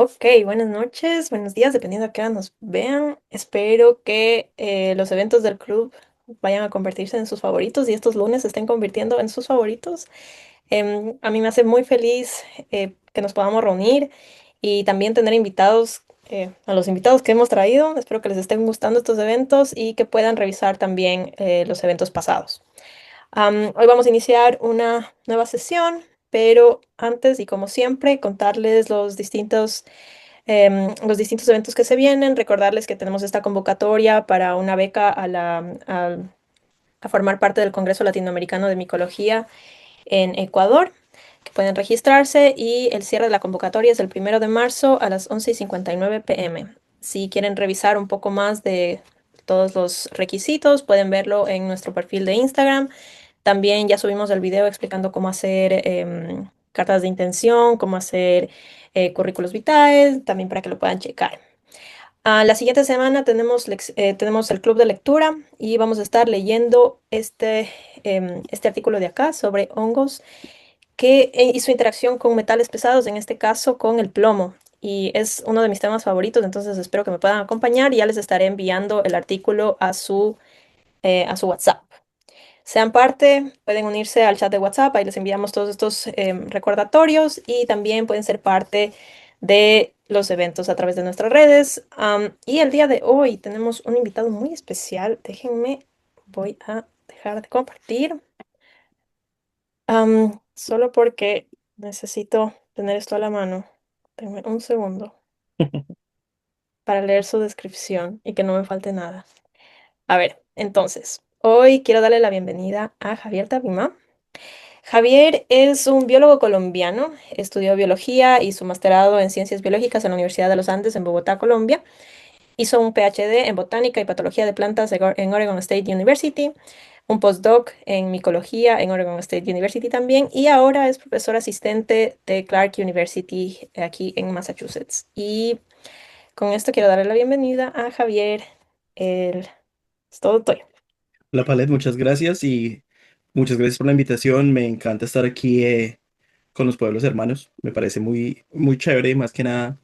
Ok, buenas noches, buenos días, dependiendo a qué hora nos vean. Espero que los eventos del club vayan a convertirse en sus favoritos y estos lunes se estén convirtiendo en sus favoritos. A mí me hace muy feliz que nos podamos reunir y también tener invitados, a los invitados que hemos traído. Espero que les estén gustando estos eventos y que puedan revisar también los eventos pasados. Hoy vamos a iniciar una nueva sesión, pero antes y como siempre, contarles los distintos eventos que se vienen, recordarles que tenemos esta convocatoria para una beca a formar parte del Congreso Latinoamericano de Micología en Ecuador, que pueden registrarse y el cierre de la convocatoria es el 1 de marzo a las 11:59 p.m. Si quieren revisar un poco más de todos los requisitos, pueden verlo en nuestro perfil de Instagram. También ya subimos el video explicando cómo hacer cartas de intención, cómo hacer currículos vitae, también para que lo puedan checar. La siguiente semana tenemos el club de lectura y vamos a estar leyendo este artículo de acá sobre hongos y su interacción con metales pesados, en este caso con el plomo. Y es uno de mis temas favoritos, entonces espero que me puedan acompañar y ya les estaré enviando el artículo a su WhatsApp. Sean parte, pueden unirse al chat de WhatsApp, ahí les enviamos todos estos recordatorios y también pueden ser parte de los eventos a través de nuestras redes. Y el día de hoy tenemos un invitado muy especial. Déjenme, voy a dejar de compartir, solo porque necesito tener esto a la mano. Denme un segundo para leer su descripción y que no me falte nada. A ver, entonces, hoy quiero darle la bienvenida a Javier Tabima. Javier es un biólogo colombiano, estudió biología y su masterado en ciencias biológicas en la Universidad de los Andes en Bogotá, Colombia. Hizo un PhD en botánica y patología de plantas en Oregon State University, un postdoc en micología en Oregon State University también, y ahora es profesor asistente de Clark University aquí en Massachusetts. Y con esto quiero darle la bienvenida a Javier. El... Es todo tuyo. La Palet, muchas gracias y muchas gracias por la invitación. Me encanta estar aquí con los pueblos hermanos. Me parece muy, muy chévere y más que nada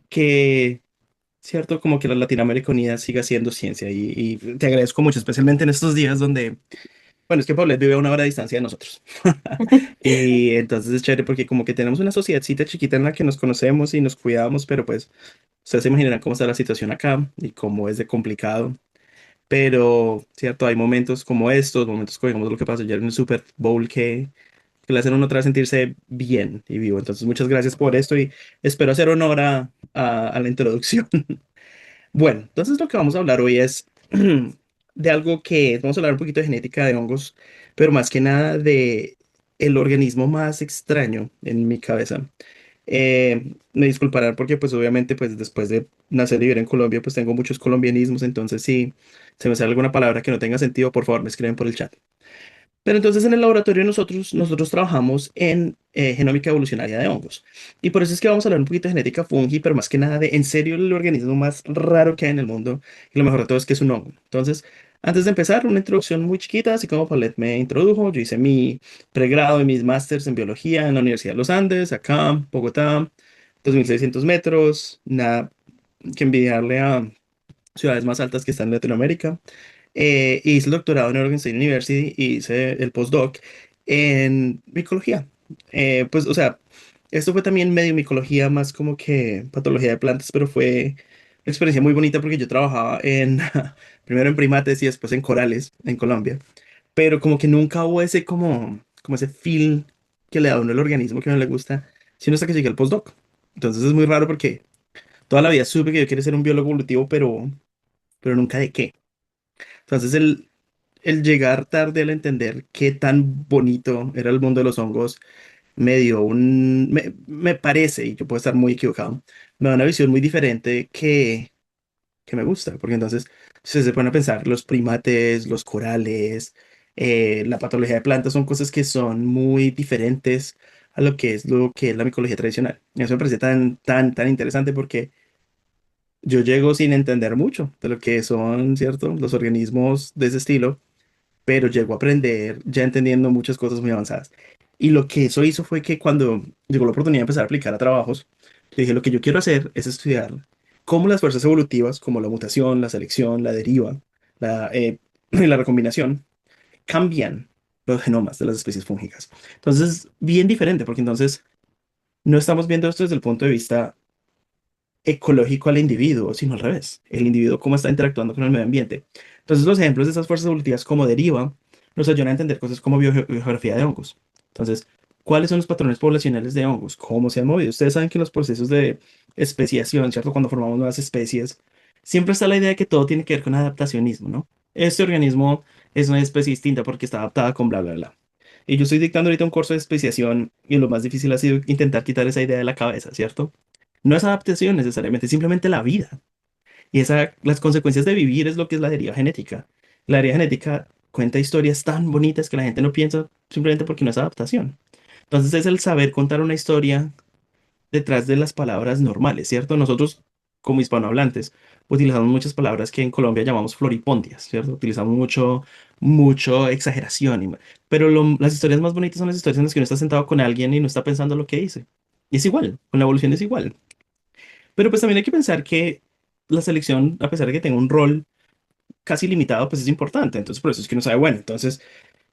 que, cierto, como que la Latinoamérica unida siga siendo ciencia y te agradezco mucho, especialmente en estos días donde, bueno, es que Paulette vive a una hora de distancia de nosotros. Y entonces es chévere porque como que tenemos una sociedadcita chiquita en la que nos conocemos y nos cuidamos, pero pues ustedes se imaginarán cómo está la situación acá y cómo es de complicado. Pero, cierto, hay momentos como estos, momentos como digamos lo que pasó ayer en el Super Bowl que le hacen a uno otra vez sentirse bien y vivo. Entonces, muchas gracias por esto y espero hacer honor a la introducción. Bueno, entonces lo que vamos a hablar hoy es de algo que vamos a hablar un poquito de genética de hongos, pero más que nada de el organismo más extraño en mi cabeza. Me disculparán porque pues obviamente pues después de nacer y vivir en Colombia pues tengo muchos colombianismos, entonces si se me sale alguna palabra que no tenga sentido, por favor me escriben por el chat. Pero entonces en el laboratorio nosotros trabajamos en genómica evolucionaria de hongos. Y por eso es que vamos a hablar un poquito de genética fungi, pero más que nada de en serio el organismo más raro que hay en el mundo. Y lo mejor de todo es que es un hongo. Entonces, antes de empezar, una introducción muy chiquita, así como Paulette me introdujo. Yo hice mi pregrado y mis másters en biología en la Universidad de los Andes, acá, Bogotá, 2.600 metros. Nada que envidiarle a ciudades más altas que están en Latinoamérica. Hice el doctorado en Oregon State University y hice el postdoc en micología. Pues, o sea, esto fue también medio micología, más como que patología de plantas, pero fue una experiencia muy bonita porque yo trabajaba primero en primates y después en corales en Colombia, pero como que nunca hubo ese como ese feel que le da a uno el organismo que no le gusta, sino hasta que llegué al postdoc. Entonces es muy raro porque toda la vida supe que yo quería ser un biólogo evolutivo, pero nunca de qué. Entonces el llegar tarde al entender qué tan bonito era el mundo de los hongos me parece, y yo puedo estar muy equivocado, me da una visión muy diferente que me gusta, porque entonces si se ponen a pensar, los primates, los corales, la patología de plantas son cosas que son muy diferentes a lo que es la micología tradicional. Y eso me parece tan interesante porque yo llego sin entender mucho de lo que son, ¿cierto? Los organismos de ese estilo, pero llegó a aprender ya entendiendo muchas cosas muy avanzadas. Y lo que eso hizo fue que cuando llegó la oportunidad de empezar a aplicar a trabajos, Yo dije, lo que yo quiero hacer es estudiar cómo las fuerzas evolutivas, como la mutación, la selección, la deriva, la recombinación, cambian los genomas de las especies fúngicas. Entonces, bien diferente, porque entonces no estamos viendo esto desde el punto de vista ecológico al individuo, sino al revés, el individuo cómo está interactuando con el medio ambiente. Entonces, los ejemplos de esas fuerzas evolutivas como deriva nos ayudan a entender cosas como biografía de hongos. Entonces, ¿cuáles son los patrones poblacionales de hongos? ¿Cómo se han movido? Ustedes saben que en los procesos de especiación, ¿cierto? Cuando formamos nuevas especies, siempre está la idea de que todo tiene que ver con adaptacionismo, ¿no? Este organismo es una especie distinta porque está adaptada con bla, bla, bla. Y yo estoy dictando ahorita un curso de especiación y lo más difícil ha sido intentar quitar esa idea de la cabeza, ¿cierto? No es adaptación necesariamente, simplemente la vida. Y las consecuencias de vivir es lo que es la deriva genética. La deriva genética cuenta historias tan bonitas que la gente no piensa simplemente porque no es adaptación. Entonces es el saber contar una historia detrás de las palabras normales, ¿cierto? Nosotros, como hispanohablantes, utilizamos muchas palabras que en Colombia llamamos floripondias, ¿cierto? Utilizamos mucho exageración. Pero las historias más bonitas son las historias en las que uno está sentado con alguien y no está pensando lo que dice. Y es igual, con la evolución es igual. Pero pues también hay que pensar que la selección, a pesar de que tenga un rol casi limitado, pues es importante. Entonces, por eso es que uno sabe, bueno, entonces,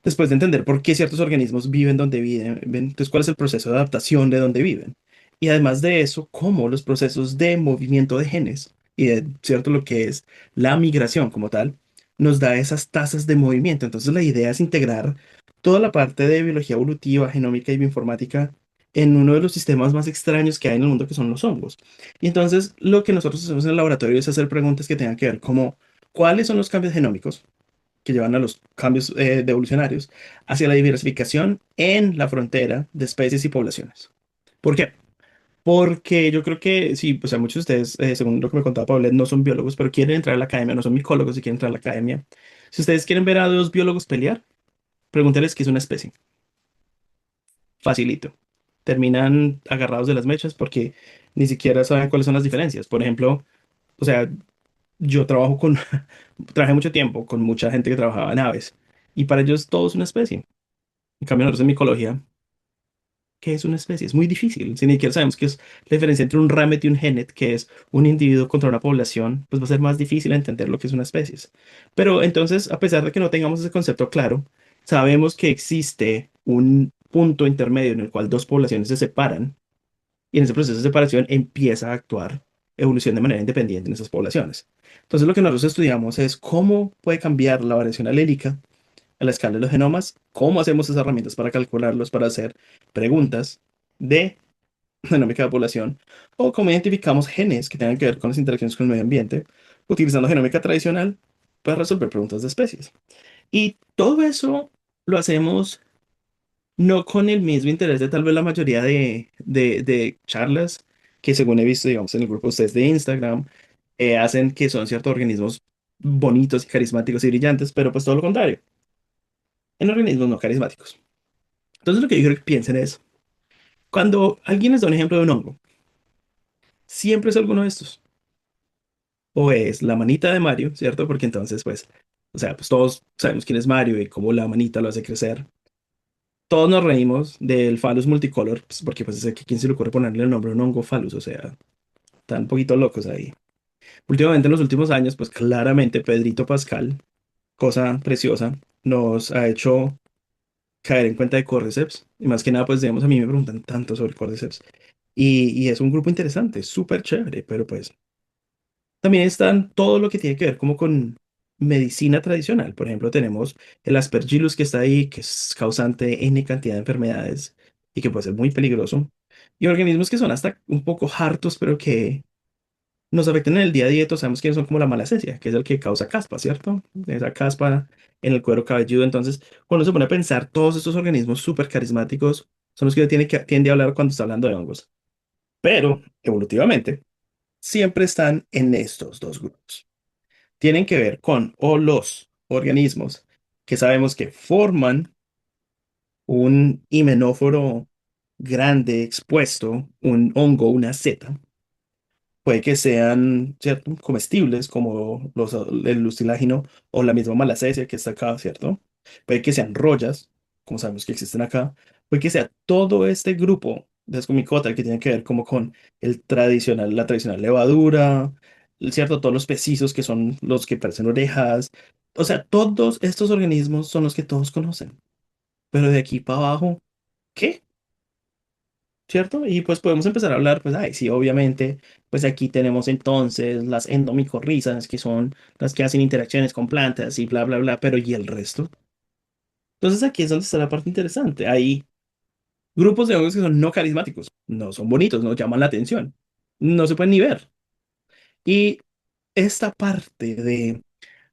después de entender por qué ciertos organismos viven donde viven, entonces, cuál es el proceso de adaptación de donde viven. Y además de eso, cómo los procesos de movimiento de genes y de, cierto, lo que es la migración como tal, nos da esas tasas de movimiento. Entonces, la idea es integrar toda la parte de biología evolutiva, genómica y bioinformática en uno de los sistemas más extraños que hay en el mundo, que son los hongos. Y entonces, lo que nosotros hacemos en el laboratorio es hacer preguntas que tengan que ver como cuáles son los cambios genómicos que llevan a los cambios de evolucionarios hacia la diversificación en la frontera de especies y poblaciones. ¿Por qué? Porque yo creo que sí, o sea, muchos de ustedes, según lo que me contaba Pablo, no son biólogos, pero quieren entrar a la academia, no son micólogos y quieren entrar a la academia. Si ustedes quieren ver a dos biólogos pelear, pregúntenles qué es una especie. Facilito. Terminan agarrados de las mechas porque ni siquiera saben cuáles son las diferencias. Por ejemplo, o sea, yo trabajé mucho tiempo con mucha gente que trabajaba en aves y para ellos todo es una especie. En cambio, nosotros en micología, ¿qué es una especie? Es muy difícil. Si ni siquiera sabemos qué es la diferencia entre un ramet y un genet, que es un individuo contra una población, pues va a ser más difícil entender lo que es una especie. Pero entonces, a pesar de que no tengamos ese concepto claro, sabemos que existe un punto intermedio en el cual dos poblaciones se separan y en ese proceso de separación empieza a actuar evolución de manera independiente en esas poblaciones. Entonces, lo que nosotros estudiamos es cómo puede cambiar la variación alélica a la escala de los genomas, cómo hacemos esas herramientas para calcularlos, para hacer preguntas de genómica de población, o cómo identificamos genes que tengan que ver con las interacciones con el medio ambiente, utilizando genómica tradicional para resolver preguntas de especies. Y todo eso lo hacemos no con el mismo interés de tal vez la mayoría de charlas que según he visto, digamos, en el grupo de ustedes de Instagram, hacen que son ciertos organismos bonitos y carismáticos y brillantes, pero pues todo lo contrario, en organismos no carismáticos. Entonces lo que yo quiero que piensen es, cuando alguien les da un ejemplo de un hongo, siempre es alguno de estos. O es la manita de Mario, ¿cierto? Porque entonces, pues, o sea, pues todos sabemos quién es Mario y cómo la manita lo hace crecer. Todos nos reímos del Phallus multicolor, pues, porque pues es que quién se le ocurre ponerle el nombre a un hongo Phallus, o sea, están un poquito locos ahí. Últimamente, en los últimos años, pues claramente Pedrito Pascal, cosa preciosa, nos ha hecho caer en cuenta de Cordyceps. Y más que nada, pues digamos, a mí me preguntan tanto sobre Cordyceps. Y es un grupo interesante, súper chévere, pero pues también están todo lo que tiene que ver como con medicina tradicional. Por ejemplo, tenemos el Aspergillus que está ahí, que es causante de N cantidad de enfermedades y que puede ser muy peligroso. Y organismos que son hasta un poco hartos, pero que nos afectan en el día a día. Todos sabemos quiénes son como la malacesia, que es el que causa caspa, ¿cierto? Esa caspa en el cuero cabelludo. Entonces, cuando se pone a pensar, todos estos organismos súper carismáticos son los que tiende a hablar cuando está hablando de hongos. Pero, evolutivamente, siempre están en estos dos grupos. Tienen que ver con o los organismos que sabemos que forman un himenóforo grande expuesto, un hongo, una seta. Puede que sean, ¿cierto? Comestibles como el lucilágino o la misma malacesia que está acá, ¿cierto? Puede que sean rollas, como sabemos que existen acá. Puede que sea todo este grupo descomicota, el que tiene que ver como con la tradicional levadura, ¿cierto? Todos los pecizos que son los que parecen orejas. O sea, todos estos organismos son los que todos conocen. Pero de aquí para abajo, ¿qué? ¿Cierto? Y pues podemos empezar a hablar, pues, ay, sí, obviamente, pues aquí tenemos entonces las endomicorrizas, que son las que hacen interacciones con plantas y bla, bla, bla, pero ¿y el resto? Entonces aquí es donde está la parte interesante. Hay grupos de hongos que son no carismáticos, no son bonitos, no llaman la atención, no se pueden ni ver. Y esta parte de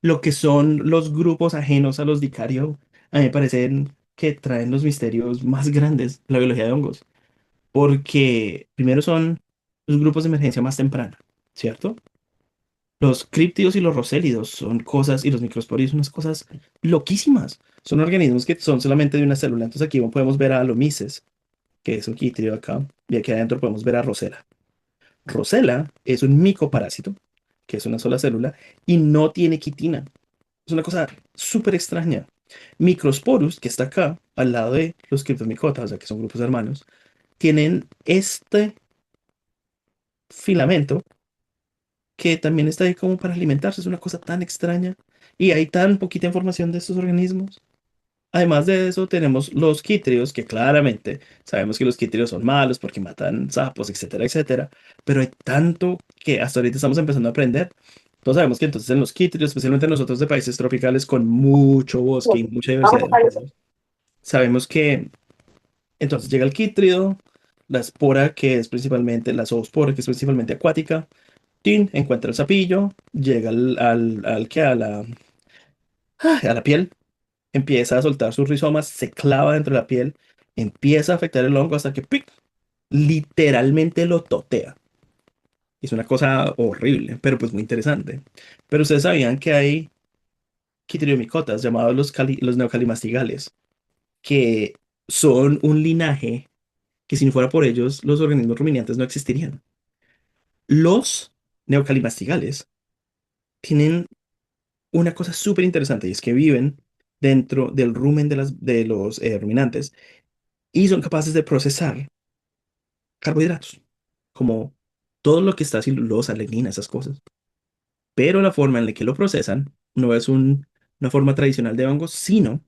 lo que son los grupos ajenos a los dicarios, a mí me parecen que traen los misterios más grandes de la biología de hongos, porque primero son los grupos de emergencia más temprana, ¿cierto? Los críptidos y los rosélidos son cosas, y los microsporios son unas cosas loquísimas. Son organismos que son solamente de una célula. Entonces aquí podemos ver a Alomises, que es un quitrio acá, y aquí adentro podemos ver a Rosella. Rosella es un micoparásito, que es una sola célula, y no tiene quitina. Es una cosa súper extraña. Microsporus, que está acá, al lado de los criptomicotas, o sea, que son grupos hermanos, tienen este filamento que también está ahí como para alimentarse. Es una cosa tan extraña. Y hay tan poquita información de estos organismos. Además de eso, tenemos los quítrios, que claramente sabemos que los quítrios son malos porque matan sapos, etcétera, etcétera. Pero hay tanto que hasta ahorita estamos empezando a aprender. Todos sabemos que entonces en los quítrios, especialmente nosotros de países tropicales con mucho bosque y mucha diversidad de hongos, sabemos que entonces llega el quítrio, la espora, que es principalmente la zoospora, que es principalmente acuática. Tin, encuentra el sapillo, llega a la piel, empieza a soltar sus rizomas, se clava dentro de la piel, empieza a afectar el hongo hasta que ¡pic! Literalmente lo totea. Es una cosa horrible, pero pues muy interesante. Pero ustedes sabían que hay quitriomicotas llamados los neocalimastigales, que son un linaje que si no fuera por ellos, los organismos ruminantes no existirían. Los neocalimastigales tienen una cosa súper interesante y es que viven dentro del rumen de los ruminantes y son capaces de procesar carbohidratos, como todo lo que está celulosa, adenina, esas cosas. Pero la forma en la que lo procesan no es una forma tradicional de hongos, sino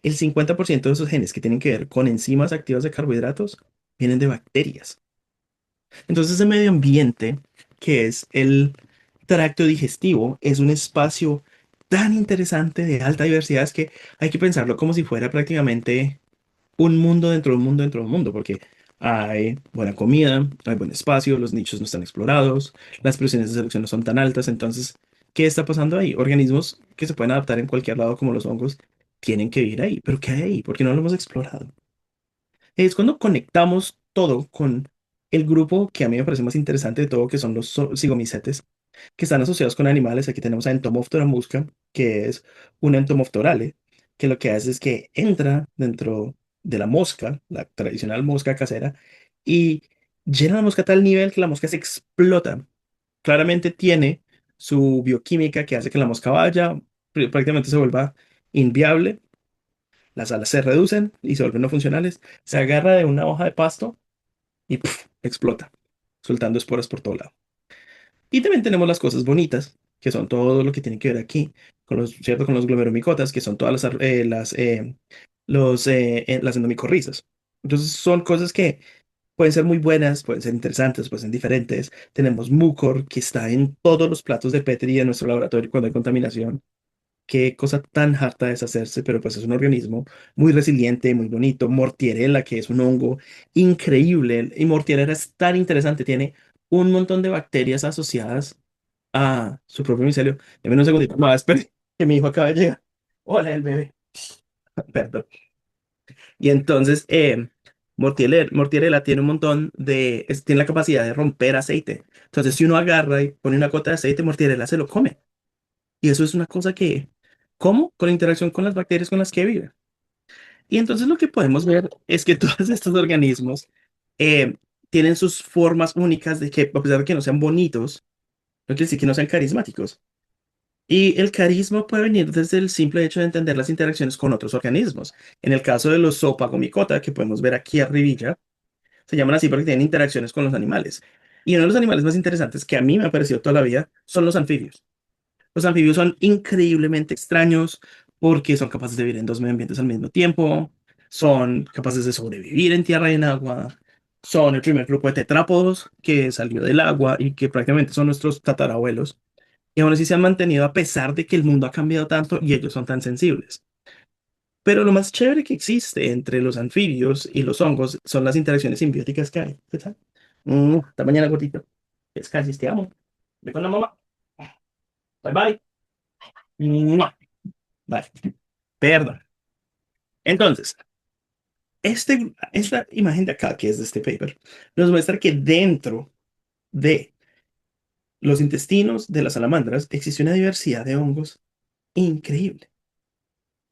el 50% de esos genes que tienen que ver con enzimas activas de carbohidratos vienen de bacterias. Entonces, ese medio ambiente, que es el tracto digestivo, es un espacio tan interesante de alta diversidad es que hay que pensarlo como si fuera prácticamente un mundo dentro de un mundo dentro de un mundo, porque hay buena comida, hay buen espacio, los nichos no están explorados, las presiones de selección no son tan altas. Entonces, ¿qué está pasando ahí? Organismos que se pueden adaptar en cualquier lado, como los hongos, tienen que vivir ahí. ¿Pero qué hay ahí? ¿Por qué no lo hemos explorado? Es cuando conectamos todo con el grupo que a mí me parece más interesante de todo, que son los cigomicetes, que están asociados con animales. Aquí tenemos a Entomoptera musca, que es un Entomoptorale, que lo que hace es que entra dentro de la mosca, la tradicional mosca casera, y llena la mosca a tal nivel que la mosca se explota. Claramente tiene su bioquímica que hace que la mosca vaya, prácticamente se vuelva inviable, las alas se reducen y se vuelven no funcionales, se agarra de una hoja de pasto y ¡puf! Explota, soltando esporas por todo lado. Y también tenemos las cosas bonitas, que son todo lo que tiene que ver aquí, con los, ¿cierto? Con los glomerumicotas, que son todas las endomicorrizas. Entonces son cosas que pueden ser muy buenas, pueden ser interesantes, pueden ser diferentes. Tenemos mucor, que está en todos los platos de Petri de nuestro laboratorio cuando hay contaminación. Qué cosa tan harta de deshacerse, pero pues es un organismo muy resiliente, muy bonito. Mortierella, que es un hongo increíble. Y Mortierella es tan interesante, tiene un montón de bacterias asociadas a su propio micelio. Deme un segundito más, espere, que mi hijo acaba de llegar. Hola, el bebé. Perdón. Y entonces, Mortierella tiene un montón tiene la capacidad de romper aceite. Entonces, si uno agarra y pone una gota de aceite, Mortierella se lo come. Y eso es una cosa que, ¿cómo? Con la interacción con las bacterias con las que vive. Y entonces lo que podemos ver es que todos estos organismos eh, tienen sus formas únicas de que, a pesar de que no sean bonitos, no quiere decir que no sean carismáticos. Y el carisma puede venir desde el simple hecho de entender las interacciones con otros organismos. En el caso de los Zoophagomicota, que podemos ver aquí arribilla, Se llaman así porque tienen interacciones con los animales. Y uno de los animales más interesantes que a mí me ha parecido toda la vida son los anfibios. Los anfibios son increíblemente extraños porque son capaces de vivir en dos medio ambientes al mismo tiempo, son capaces de sobrevivir en tierra y en agua, son el primer grupo de tetrápodos que salió del agua y que prácticamente son nuestros tatarabuelos. Y aún así se han mantenido a pesar de que el mundo ha cambiado tanto y ellos son tan sensibles. Pero lo más chévere que existe entre los anfibios y los hongos son las interacciones simbióticas que hay. ¿Qué tal? Hasta mañana, gordito. Es casi te amo. Ve con la mamá. Bye bye. Mua. Vale. Perdón. Entonces, esta imagen de acá, que es de este paper, nos muestra que dentro de los intestinos de las salamandras existe una diversidad de hongos increíble.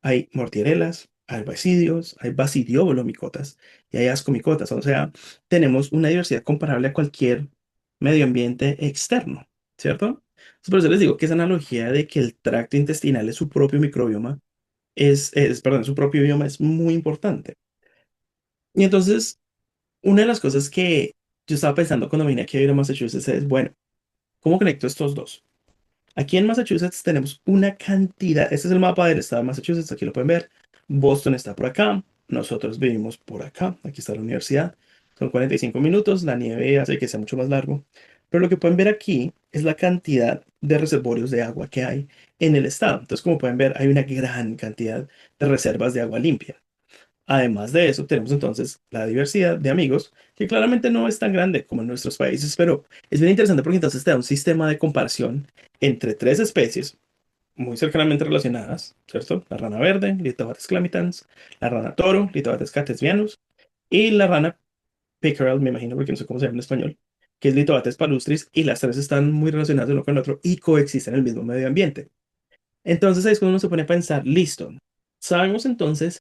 Hay mortierelas, hay basidios, hay basidiobolomicotas y hay ascomicotas. O sea, tenemos una diversidad comparable a cualquier medio ambiente externo, ¿cierto? Entonces, por eso les digo que esa analogía de que el tracto intestinal es su propio microbioma, perdón, su propio bioma es muy importante. Y entonces, una de las cosas que yo estaba pensando cuando vine aquí a ir a Massachusetts es, bueno, ¿cómo conecto estos dos? Aquí en Massachusetts tenemos una cantidad, este es el mapa del estado de Massachusetts, aquí lo pueden ver. Boston está por acá, nosotros vivimos por acá, aquí está la universidad. Son 45 minutos, la nieve hace que sea mucho más largo. Pero lo que pueden ver aquí es la cantidad de reservorios de agua que hay en el estado. Entonces, como pueden ver, hay una gran cantidad de reservas de agua limpia. Además de eso, tenemos entonces la diversidad de amigos, que claramente no es tan grande como en nuestros países, pero es bien interesante porque entonces te da un sistema de comparación entre tres especies muy cercanamente relacionadas, ¿cierto? La rana verde, Lithobates clamitans, la rana toro, Lithobates catesbianus, y la rana pickerel, me imagino porque no sé cómo se llama en español, que es Lithobates palustris, y las tres están muy relacionadas uno con el otro y coexisten en el mismo medio ambiente. Entonces ahí es cuando uno se pone a pensar, listo, sabemos entonces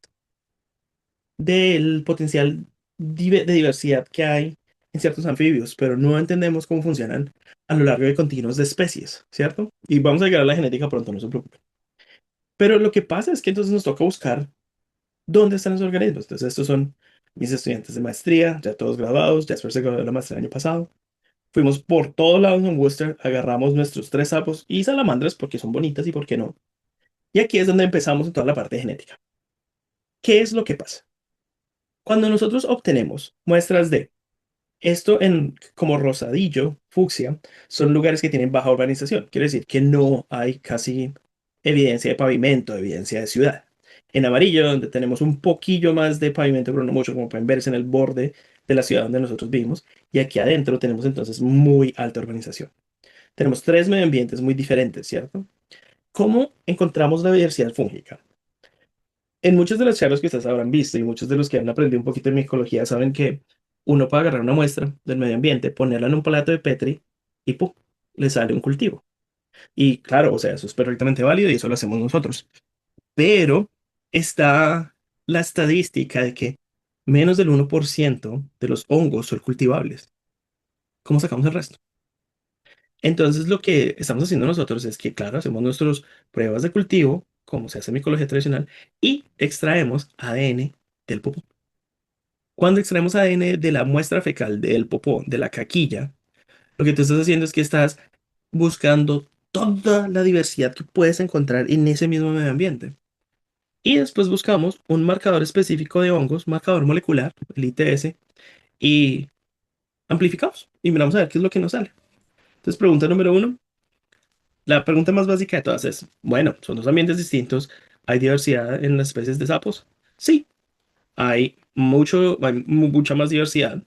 del potencial de diversidad que hay en ciertos anfibios, pero no entendemos cómo funcionan a lo largo de continuos de especies, ¿cierto? Y vamos a llegar a la genética pronto, no se preocupen. Pero lo que pasa es que entonces nos toca buscar dónde están los organismos. Entonces, estos son mis estudiantes de maestría, ya todos graduados, Jasper se graduó de la maestría el año pasado. Fuimos por todos lados en Worcester, agarramos nuestros tres sapos y salamandras porque son bonitas y por qué no. Y aquí es donde empezamos en toda la parte de genética. ¿Qué es lo que pasa? Cuando nosotros obtenemos muestras de esto en como rosadillo, fucsia, son lugares que tienen baja urbanización. Quiere decir que no hay casi evidencia de pavimento, evidencia de ciudad. En amarillo, donde tenemos un poquillo más de pavimento, pero no mucho, como pueden verse en el borde de la ciudad donde nosotros vivimos. Y aquí adentro tenemos entonces muy alta urbanización. Tenemos tres medio ambientes muy diferentes, ¿cierto? ¿Cómo encontramos la diversidad fúngica? En muchas de las charlas que ustedes habrán visto y muchos de los que han aprendido un poquito de micología saben que uno puede agarrar una muestra del medio ambiente, ponerla en un plato de Petri y ¡pum! Le sale un cultivo. Y claro, o sea, eso es perfectamente válido y eso lo hacemos nosotros. Pero está la estadística de que menos del 1% de los hongos son cultivables. ¿Cómo sacamos el resto? Entonces lo que estamos haciendo nosotros es que, claro, hacemos nuestras pruebas de cultivo, como se hace en micología tradicional, y extraemos ADN del popó. Cuando extraemos ADN de la muestra fecal del popó, de la caquilla, lo que tú estás haciendo es que estás buscando toda la diversidad que puedes encontrar en ese mismo medio ambiente. Y después buscamos un marcador específico de hongos, marcador molecular, el ITS, y amplificamos. Y miramos a ver qué es lo que nos sale. Entonces, pregunta número uno. La pregunta más básica de todas es, bueno, son dos ambientes distintos. ¿Hay diversidad en las especies de sapos? Sí, hay mucha más diversidad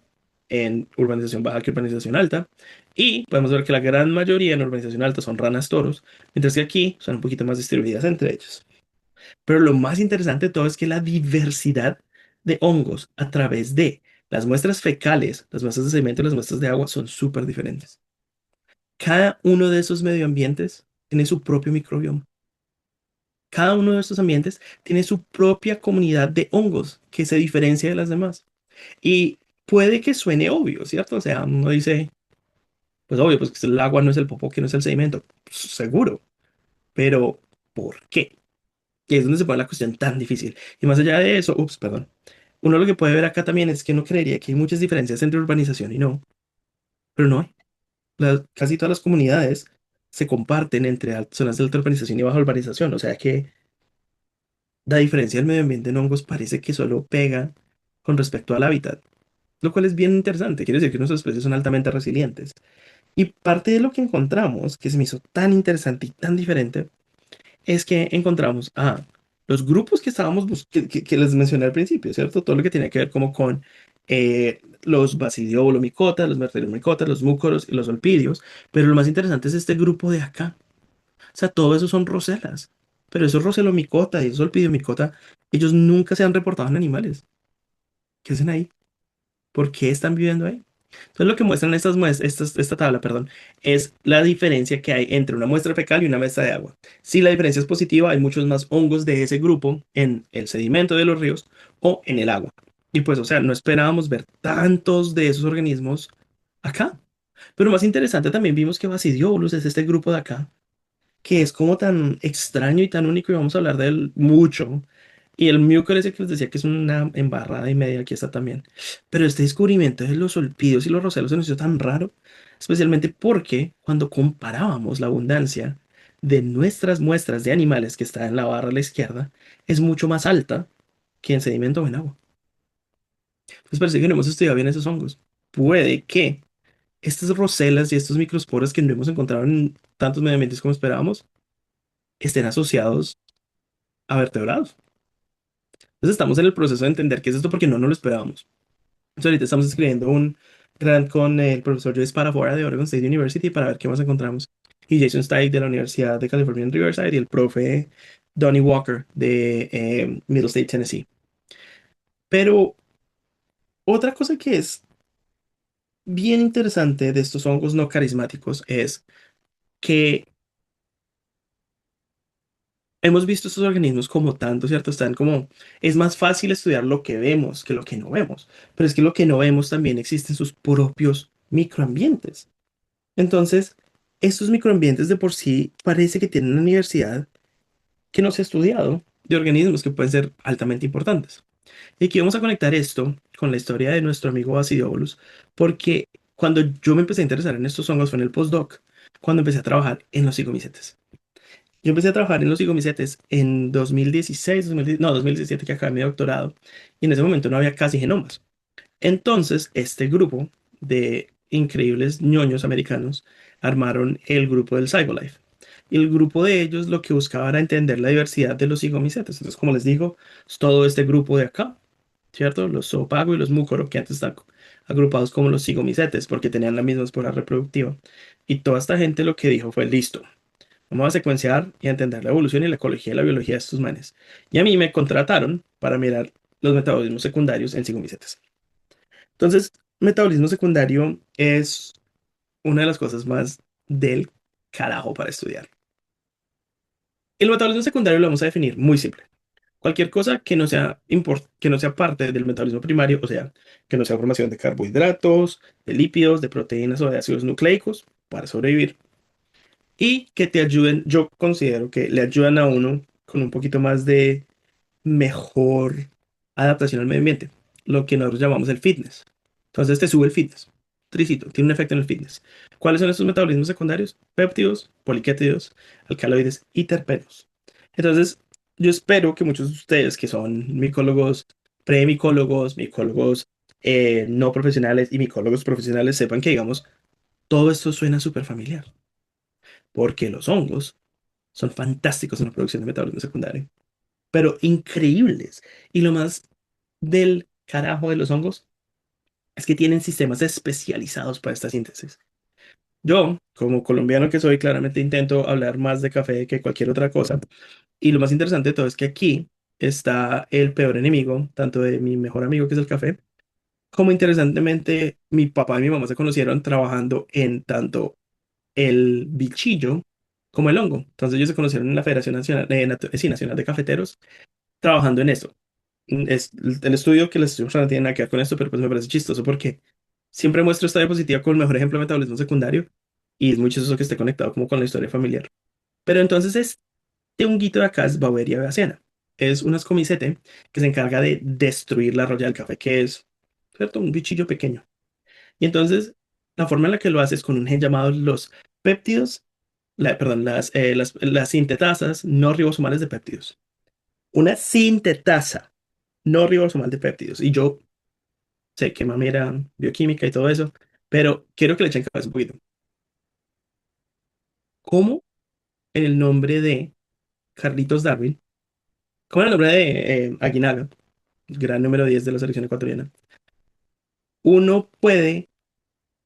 en urbanización baja que urbanización alta. Y podemos ver que la gran mayoría en urbanización alta son ranas toros, mientras que aquí son un poquito más distribuidas entre ellos. Pero lo más interesante de todo es que la diversidad de hongos a través de las muestras fecales, las muestras de sedimento y las muestras de agua son súper diferentes. Cada uno de esos medioambientes tiene su propio microbioma. Cada uno de estos ambientes tiene su propia comunidad de hongos que se diferencia de las demás. Y puede que suene obvio, ¿cierto? O sea, uno dice, pues obvio, pues que el agua no es el popó, que no es el sedimento. Pues, seguro. Pero, ¿por qué? Y es donde se pone la cuestión tan difícil. Y más allá de eso, ups, perdón. uno lo que puede ver acá también es que uno creería que hay muchas diferencias entre urbanización y no, pero no hay. Casi todas las comunidades se comparten entre zonas de alta urbanización y baja urbanización, o sea que la diferencia del medio ambiente en hongos parece que solo pega con respecto al hábitat, lo cual es bien interesante, quiere decir que nuestras especies son altamente resilientes. Y parte de lo que encontramos, que se me hizo tan interesante y tan diferente, es que encontramos a los grupos que que les mencioné al principio, ¿cierto? Todo lo que tiene que ver como con los basidiobolomicotas, los merterilomicotas, los múcoros y los olpidios, pero lo más interesante es este grupo de acá. O sea, todo eso son roselas, pero esos roselomicota y esos olpidiomicota, ellos nunca se han reportado en animales. ¿Qué hacen ahí? ¿Por qué están viviendo ahí? Entonces lo que muestran esta tabla, perdón, es la diferencia que hay entre una muestra fecal y una muestra de agua. Si la diferencia es positiva, hay muchos más hongos de ese grupo en el sedimento de los ríos o en el agua. Y pues, o sea, no esperábamos ver tantos de esos organismos acá. Pero más interesante también vimos que Basidiolus es este grupo de acá, que es como tan extraño y tan único y vamos a hablar de él mucho. Y el Mucor ese que les decía que es una embarrada y media, aquí está también. Pero este descubrimiento de los olpidios y los roselos se nos hizo tan raro, especialmente porque cuando comparábamos la abundancia de nuestras muestras de animales que está en la barra a la izquierda, es mucho más alta que en sedimento o en agua. Entonces parece que no hemos estudiado bien esos hongos. Puede que estas roselas y estos microsporas que no hemos encontrado en tantos medio ambientes como esperábamos estén asociados a vertebrados. Entonces estamos en el proceso de entender qué es esto porque no nos lo esperábamos. Entonces ahorita estamos escribiendo un grant con el profesor Joyce Parafora de Oregon State University para ver qué más encontramos. Y Jason Steig de la Universidad de California en Riverside y el profe Donnie Walker de Middle State, Tennessee. Pero otra cosa que es bien interesante de estos hongos no carismáticos es que hemos visto estos organismos como tanto, ¿cierto? Están como, es más fácil estudiar lo que vemos que lo que no vemos, pero es que lo que no vemos también existen sus propios microambientes. Entonces, estos microambientes de por sí parece que tienen una universidad que no se ha estudiado de organismos que pueden ser altamente importantes. Y aquí vamos a conectar esto con la historia de nuestro amigo Basidiolus, porque cuando yo me empecé a interesar en estos hongos fue en el postdoc, cuando empecé a trabajar en los cigomicetes. Yo empecé a trabajar en los cigomicetes en 2016, 2010 no, 2017 que acabé mi doctorado, y en ese momento no había casi genomas. Entonces, este grupo de increíbles ñoños americanos armaron el grupo del CygoLife. Y el grupo de ellos lo que buscaba era entender la diversidad de los cigomicetes. Entonces, como les digo, es todo este grupo de acá, ¿cierto? Los zoopago y los múcoro, que antes están agrupados como los cigomicetes, porque tenían la misma espora reproductiva. Y toda esta gente lo que dijo fue, listo. Vamos a secuenciar y a entender la evolución y la ecología y la biología de estos manes. Y a mí me contrataron para mirar los metabolismos secundarios en cigomicetes. Entonces, metabolismo secundario es una de las cosas más del carajo para estudiar. El metabolismo secundario lo vamos a definir muy simple. Cualquier cosa que no sea, que no sea parte del metabolismo primario, o sea, que no sea formación de carbohidratos, de lípidos, de proteínas o de ácidos nucleicos para sobrevivir y que te ayuden, yo considero que le ayudan a uno con un poquito más de mejor adaptación al medio ambiente, lo que nosotros llamamos el fitness. Entonces te sube el fitness. Tricito, tiene un efecto en el fitness. ¿Cuáles son estos metabolismos secundarios? Péptidos, poliquétidos, alcaloides y terpenos. Entonces, yo espero que muchos de ustedes que son micólogos, premicólogos, micólogos no profesionales y micólogos profesionales sepan que, digamos, todo esto suena súper familiar, porque los hongos son fantásticos en la producción de metabolismo secundario, pero increíbles. Y lo más del carajo de los hongos es que tienen sistemas especializados para esta síntesis. Yo, como colombiano que soy, claramente intento hablar más de café que cualquier otra cosa. Y lo más interesante de todo es que aquí está el peor enemigo, tanto de mi mejor amigo, que es el café, como interesantemente mi papá y mi mamá se conocieron trabajando en tanto el bichillo como el hongo. Entonces ellos se conocieron en la Federación Nacional, sí, Nacional de Cafeteros, trabajando en eso. Es, el estudio que les estoy mostrando no tiene nada que ver con esto, pero pues me parece chistoso porque siempre muestro esta diapositiva como el mejor ejemplo de metabolismo secundario y es muy chistoso que esté conectado como con la historia familiar. Pero entonces este honguito de acá es Baueria babesia. es un ascomicete que se encarga de destruir la roya del café, que es, ¿cierto? Un bichillo pequeño. Y entonces, la forma en la que lo hace es con un gen llamado los péptidos, perdón, las sintetasas no ribosomales de péptidos. Una sintetasa no ribosomal de péptidos. Y yo sé que mami era bioquímica y todo eso, pero quiero que le echen cabeza un poquito. ¿Cómo en el nombre de Carlitos Darwin, cómo en el nombre de Aguinaga, gran número 10 de la selección ecuatoriana, uno puede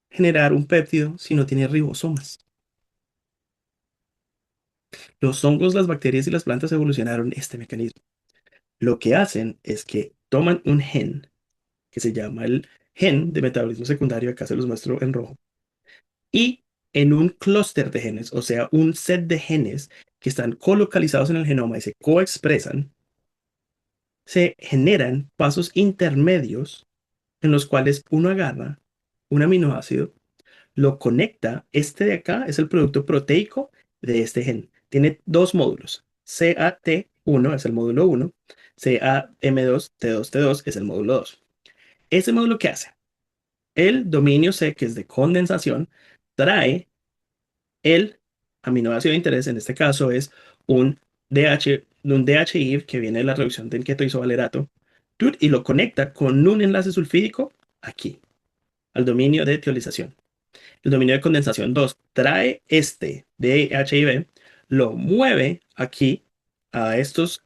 generar un péptido si no tiene ribosomas? Los hongos, las bacterias y las plantas evolucionaron este mecanismo. Lo que hacen es que toman un gen que se llama el gen de metabolismo secundario, acá se los muestro en rojo, y en un clúster de genes, o sea, un set de genes que están colocalizados en el genoma y se coexpresan, se generan pasos intermedios en los cuales uno agarra un aminoácido, lo conecta, este de acá es el producto proteico de este gen. Tiene dos módulos. CAT1 es el módulo 1, CAM2T2T2 es el módulo 2. ¿Ese módulo qué hace? El dominio C, que es de condensación, trae el aminoácido de interés, en este caso es un un DHI que viene de la reducción del ketoisovalerato, y lo conecta con un enlace sulfídico aquí, al dominio de tiolización. El dominio de condensación 2 trae este DHIB, lo mueve aquí a estos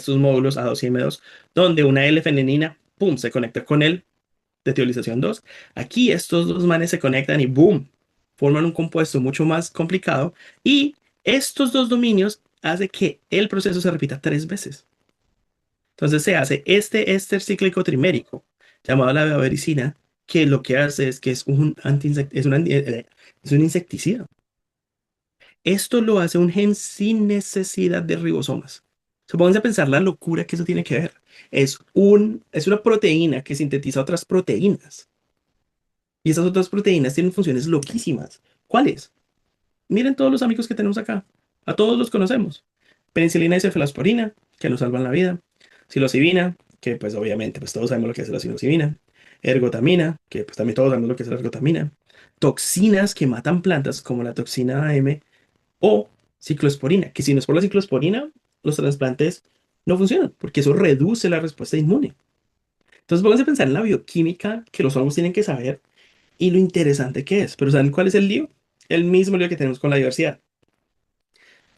módulos A2 y M2, donde una L-feninina, pum, se conecta con el de teolización 2. Aquí estos dos manes se conectan y boom, forman un compuesto mucho más complicado y estos dos dominios hace que el proceso se repita tres veces. Entonces se hace este éster cíclico trimérico llamado la beavericina, que lo que hace es que es un es un insecticida. Esto lo hace un gen sin necesidad de ribosomas. Supónganse a pensar la locura que eso tiene que ver. Es una proteína que sintetiza otras proteínas. Y esas otras proteínas tienen funciones loquísimas. ¿Cuáles? Miren todos los amigos que tenemos acá. A todos los conocemos. Penicilina y cefalosporina, que nos salvan la vida. Psilocibina, que pues obviamente pues todos sabemos lo que es la psilocibina. Ergotamina, que pues también todos sabemos lo que es la ergotamina. Toxinas que matan plantas, como la toxina AM. O ciclosporina, que si no es por la ciclosporina, los trasplantes no funcionan, porque eso reduce la respuesta inmune. Entonces vamos a pensar en la bioquímica que los hongos tienen que saber y lo interesante que es. Pero ¿saben cuál es el lío? El mismo lío que tenemos con la diversidad.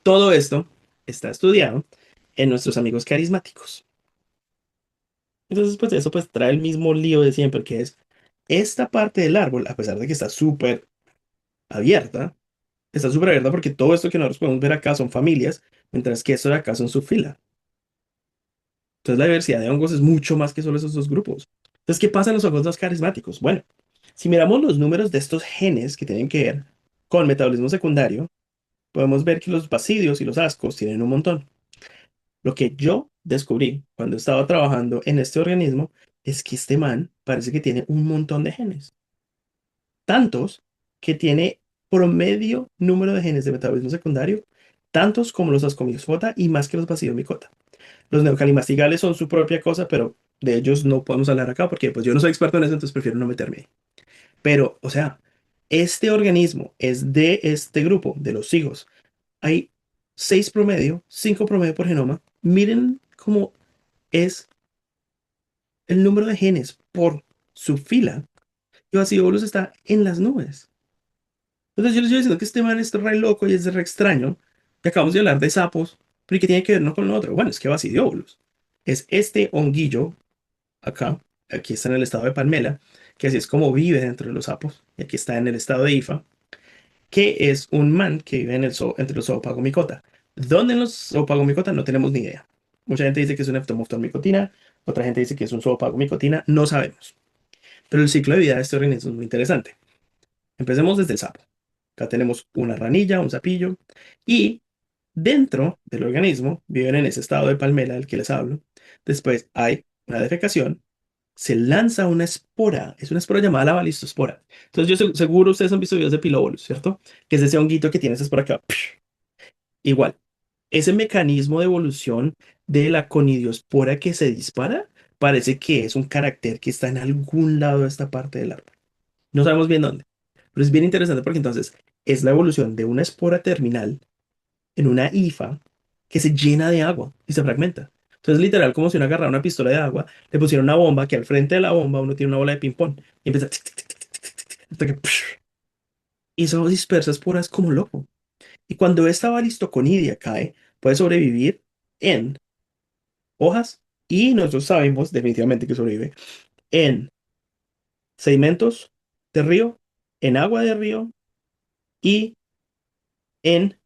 Todo esto está estudiado en nuestros amigos carismáticos. Entonces, pues eso pues trae el mismo lío de siempre, que es esta parte del árbol, a pesar de que abierta, está súper abierta porque todo esto que nosotros podemos ver acá son familias, mientras que esto de acá son subfila. Entonces la diversidad de hongos es mucho más que solo esos dos grupos. Entonces, ¿qué pasa en los hongos más carismáticos? Bueno, si miramos los números de estos genes que tienen que ver con metabolismo secundario, podemos ver que los basidios y los ascos tienen un montón. Lo que yo descubrí cuando estaba trabajando en este organismo es que este man parece que tiene un montón de genes. Tantos que tiene promedio número de genes de metabolismo secundario, tantos como los ascomyxota y más que los basidiomycota. Los neocalimastigales son su propia cosa, pero de ellos no podemos hablar acá porque pues yo no soy experto en eso, entonces prefiero no meterme ahí. Pero, o sea, este organismo es de este grupo, de los higos. Hay 6 promedio, 5 promedio por genoma. Miren cómo es el número de genes por su fila. Y Bacillolus está en las nubes. Entonces yo les estoy diciendo que este man es re loco y es re extraño. Y acabamos de hablar de sapos, pero ¿y qué tiene que ver uno con lo otro? Bueno, es que Basidiolus es este honguillo acá. Aquí está en el estado de Palmela, que así es como vive dentro de los sapos. Y aquí está en el estado de IFA, que es un man que vive entre los zoopagomicota. ¿Dónde en los zoopagomicota? No tenemos ni idea. Mucha gente dice que es una micotina, otra gente dice que es un zoopagomicotina, no sabemos. Pero el ciclo de vida de este organismo es muy interesante. Empecemos desde el sapo. Acá tenemos una ranilla, un sapillo, y dentro del organismo viven en ese estado de palmera del que les hablo. Después hay una defecación, se lanza una espora, es una espora llamada la balistospora. Entonces seguro ustedes han visto videos de pilóbolos, ¿cierto? Que es ese honguito que tiene esa espora que va igual. ese mecanismo de evolución de la conidiospora que se dispara parece que es un carácter que está en algún lado de esta parte del árbol. No sabemos bien dónde, pero es bien interesante porque entonces es la evolución de una espora terminal en una hifa que se llena de agua y se fragmenta. Entonces, literal, como si uno agarrara una pistola de agua, le pusiera una bomba, que al frente de la bomba uno tiene una bola de ping-pong y empieza tic, tic, tic, tic, tic, tic, tic, hasta que y eso dispersa esporas como loco. Y cuando esta balistoconidia cae, puede sobrevivir en hojas y nosotros sabemos definitivamente que sobrevive en sedimentos de río, en agua de río y en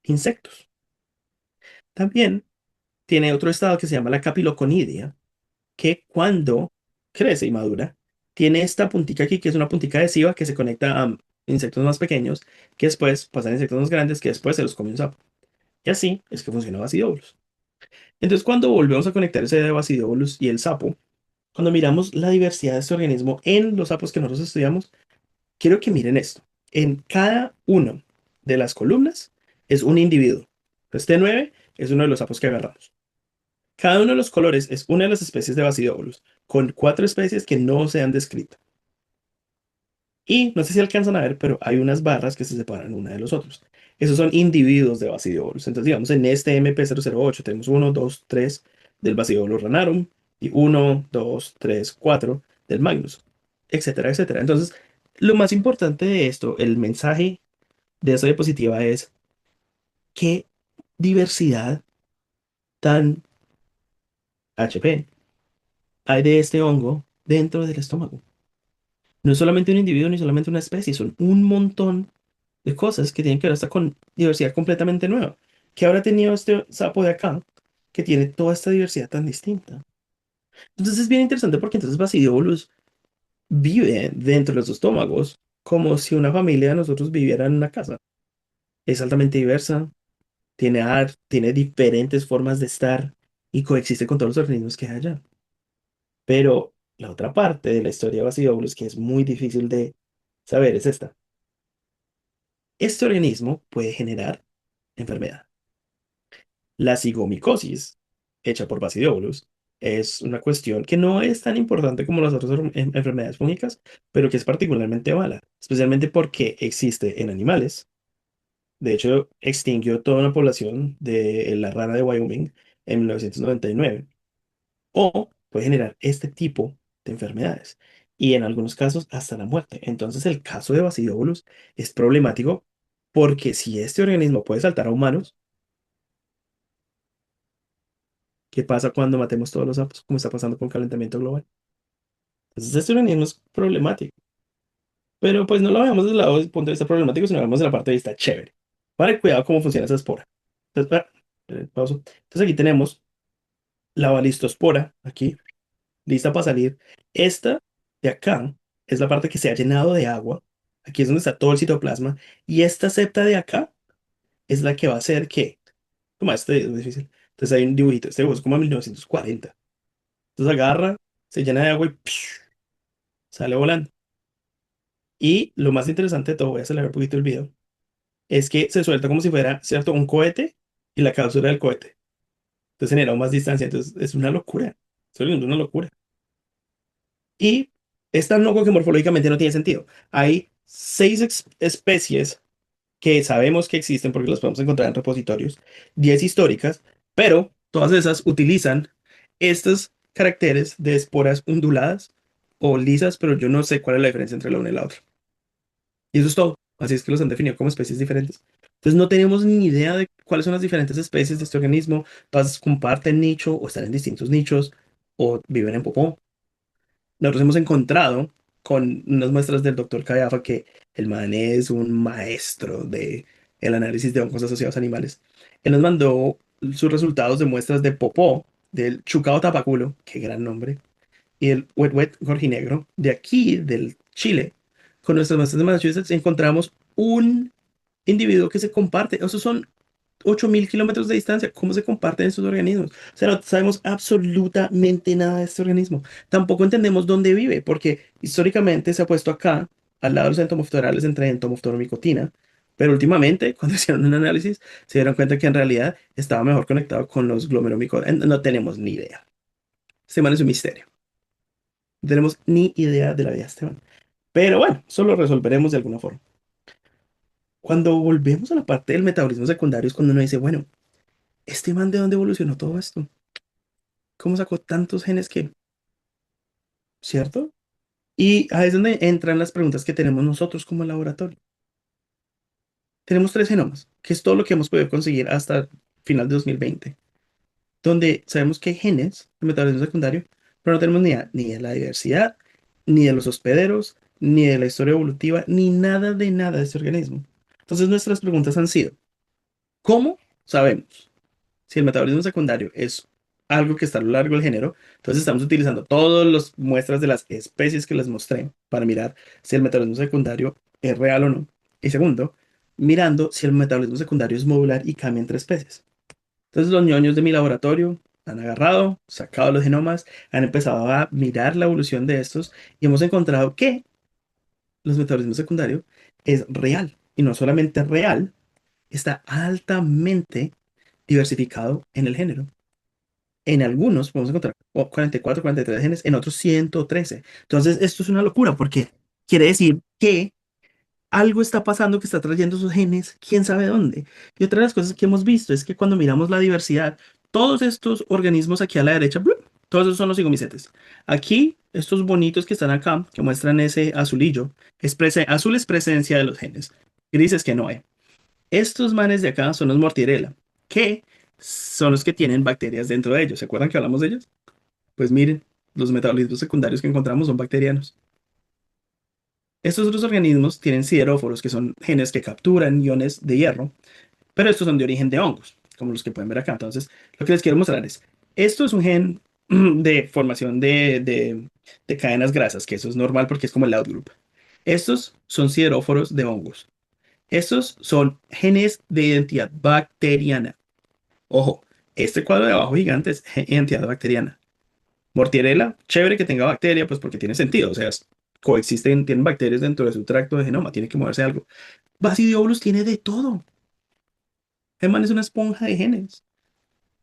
insectos. También tiene otro estado que se llama la capiloconidia, que cuando crece y madura, tiene esta puntica aquí, que es una puntica adhesiva que se conecta a insectos más pequeños, que después pasan a insectos más grandes, que después se los come un sapo. Y así es que funciona Basidiolus. Entonces, cuando volvemos a conectar ese de Basidiolus y el sapo, cuando miramos la diversidad de este organismo en los sapos que nosotros estudiamos, quiero que miren esto. En cada uno de las columnas es un individuo. Este 9 es uno de los sapos que agarramos. Cada uno de los colores es una de las especies de Basidiolus, con 4 especies que no se han descrito. Y no sé si alcanzan a ver, pero hay unas barras que se separan una de los otros. Esos son individuos de Basidiolus. Entonces, digamos, en este MP008 tenemos uno, 2, 3 del Basidiolus ranarum y uno, 2, 3, 4 del Magnus, etcétera, etcétera. Entonces, lo más importante de esto, el mensaje de esta diapositiva es qué diversidad tan HP hay de este hongo dentro del estómago. No es solamente un individuo ni solamente una especie, son un montón de cosas que tienen que ver hasta con diversidad completamente nueva. Que habrá tenido este sapo de acá que tiene toda esta diversidad tan distinta. Entonces es bien interesante porque entonces Basidiolus vive dentro de los estómagos como si una familia de nosotros viviera en una casa. Es altamente diversa, tiene diferentes formas de estar y coexiste con todos los organismos que hay allá. Pero la otra parte de la historia de Basidiolus que es muy difícil de saber es esta. Este organismo puede generar enfermedad. La cigomicosis, hecha por Basidiolus, es una cuestión que no es tan importante como las otras enfermedades fúngicas, pero que es particularmente mala, especialmente porque existe en animales. De hecho, extinguió toda una población de la rana de Wyoming en 1999. O puede generar este tipo de enfermedades y en algunos casos hasta la muerte. Entonces, el caso de Basidiolus es problemático porque si este organismo puede saltar a humanos, ¿qué pasa cuando matemos todos los sapos? Como está pasando con calentamiento global. Entonces, este organismo es problemático. Pero pues no lo veamos desde el lado del punto de vista problemático, sino lo vemos de la parte de vista chévere. Vale, cuidado cómo funciona esa espora. Entonces, pausa. Entonces aquí tenemos la balistospora, aquí, lista para salir. Esta de acá es la parte que se ha llenado de agua. Aquí es donde está todo el citoplasma. Y esta septa de acá es la que va a hacer que, como este es muy difícil. Entonces hay un dibujito, este dibujo es como 1940. Entonces agarra, se llena de agua y sale volando. Y lo más interesante de todo, voy a acelerar un poquito el video, es que se suelta como si fuera, ¿cierto? Un cohete y la cápsula del cohete. Entonces genera aún más distancia. Entonces es una locura. Es una locura. Y es tan loco que morfológicamente no tiene sentido. Hay 6 especies que sabemos que existen porque las podemos encontrar en repositorios, 10 históricas, pero todas esas utilizan estos caracteres de esporas onduladas o lisas, pero yo no sé cuál es la diferencia entre la una y la otra. Y eso es todo. Así es que los han definido como especies diferentes. Entonces no tenemos ni idea de cuáles son las diferentes especies de este organismo. Todas comparten nicho o están en distintos nichos o viven en popó. Nosotros hemos encontrado con unas muestras del doctor Callafa que el man es un maestro de el análisis de hongos asociados a animales. Él nos mandó sus resultados de muestras de popó del Chucao tapaculo, qué gran nombre, y el Wet Wet gorginegro de aquí, del Chile. Con nuestras muestras de Massachusetts encontramos un individuo que se comparte. Esos son 8.000 kilómetros de distancia. ¿Cómo se comparten estos organismos? O sea, no sabemos absolutamente nada de este organismo. Tampoco entendemos dónde vive, porque históricamente se ha puesto acá, al lado de los entomoftorales, entre entomoftora micotina, como un individuo. Pero no sabemos absolutamente nada de este organismo. Tampoco entendemos dónde vive, porque históricamente se ha puesto acá, al lado de los entomoftorales, entre entomoftora micotina, Pero últimamente, cuando hicieron un análisis, se dieron cuenta que en realidad estaba mejor conectado con los glomeromicos. No tenemos ni idea. Este man es un misterio. No tenemos ni idea de la vida de este man. Pero bueno, eso lo resolveremos de alguna forma. Cuando volvemos a la parte del metabolismo secundario es cuando uno dice, bueno, ¿este man de dónde evolucionó todo esto? ¿Cómo sacó tantos genes que, cierto? Y ahí es donde entran las preguntas que tenemos nosotros como laboratorio. Tenemos tres genomas, que es todo lo que hemos podido conseguir hasta final de 2020, donde sabemos que hay genes de metabolismo secundario, pero no tenemos ni de la diversidad, ni de los hospederos, ni de la historia evolutiva, ni nada de este organismo. Entonces nuestras preguntas han sido, ¿cómo sabemos si el metabolismo secundario es algo que está a lo largo del género? Entonces estamos utilizando todas las muestras de las especies que les mostré para mirar si el metabolismo secundario es real o no. Y segundo, mirando si el metabolismo secundario es modular y cambia entre especies. Entonces los ñoños de mi laboratorio han agarrado, sacado los genomas, han empezado a mirar la evolución de estos y hemos encontrado que los metabolismos secundarios es real. Y no solamente real, está altamente diversificado en el género. En algunos podemos encontrar 44, 43 genes, en otros 113. Entonces, esto es una locura porque quiere decir que algo está pasando que está trayendo esos genes, quién sabe dónde. Y otra de las cosas que hemos visto es que cuando miramos la diversidad, todos estos organismos aquí a la derecha, ¡blup! Todos esos son los cigomicetes. Aquí, estos bonitos que están acá, que muestran ese azulillo, azul es presencia de los genes, gris es que no hay. Estos manes de acá son los Mortirella, que son los que tienen bacterias dentro de ellos. ¿Se acuerdan que hablamos de ellos? Pues miren, los metabolismos secundarios que encontramos son bacterianos. Estos otros organismos tienen sideróforos, que son genes que capturan iones de hierro, pero estos son de origen de hongos, como los que pueden ver acá. Entonces, lo que les quiero mostrar es, esto es un gen de formación de cadenas grasas, que eso es normal porque es como el outgroup. Estos son sideróforos de hongos. Estos son genes de identidad bacteriana. Ojo, este cuadro de abajo gigante es identidad bacteriana. Mortierela, chévere que tenga bacteria, pues porque tiene sentido. O sea, coexisten, tienen bacterias dentro de su tracto de genoma, tiene que moverse algo. Basidiolus tiene de todo. Germán es una esponja de genes.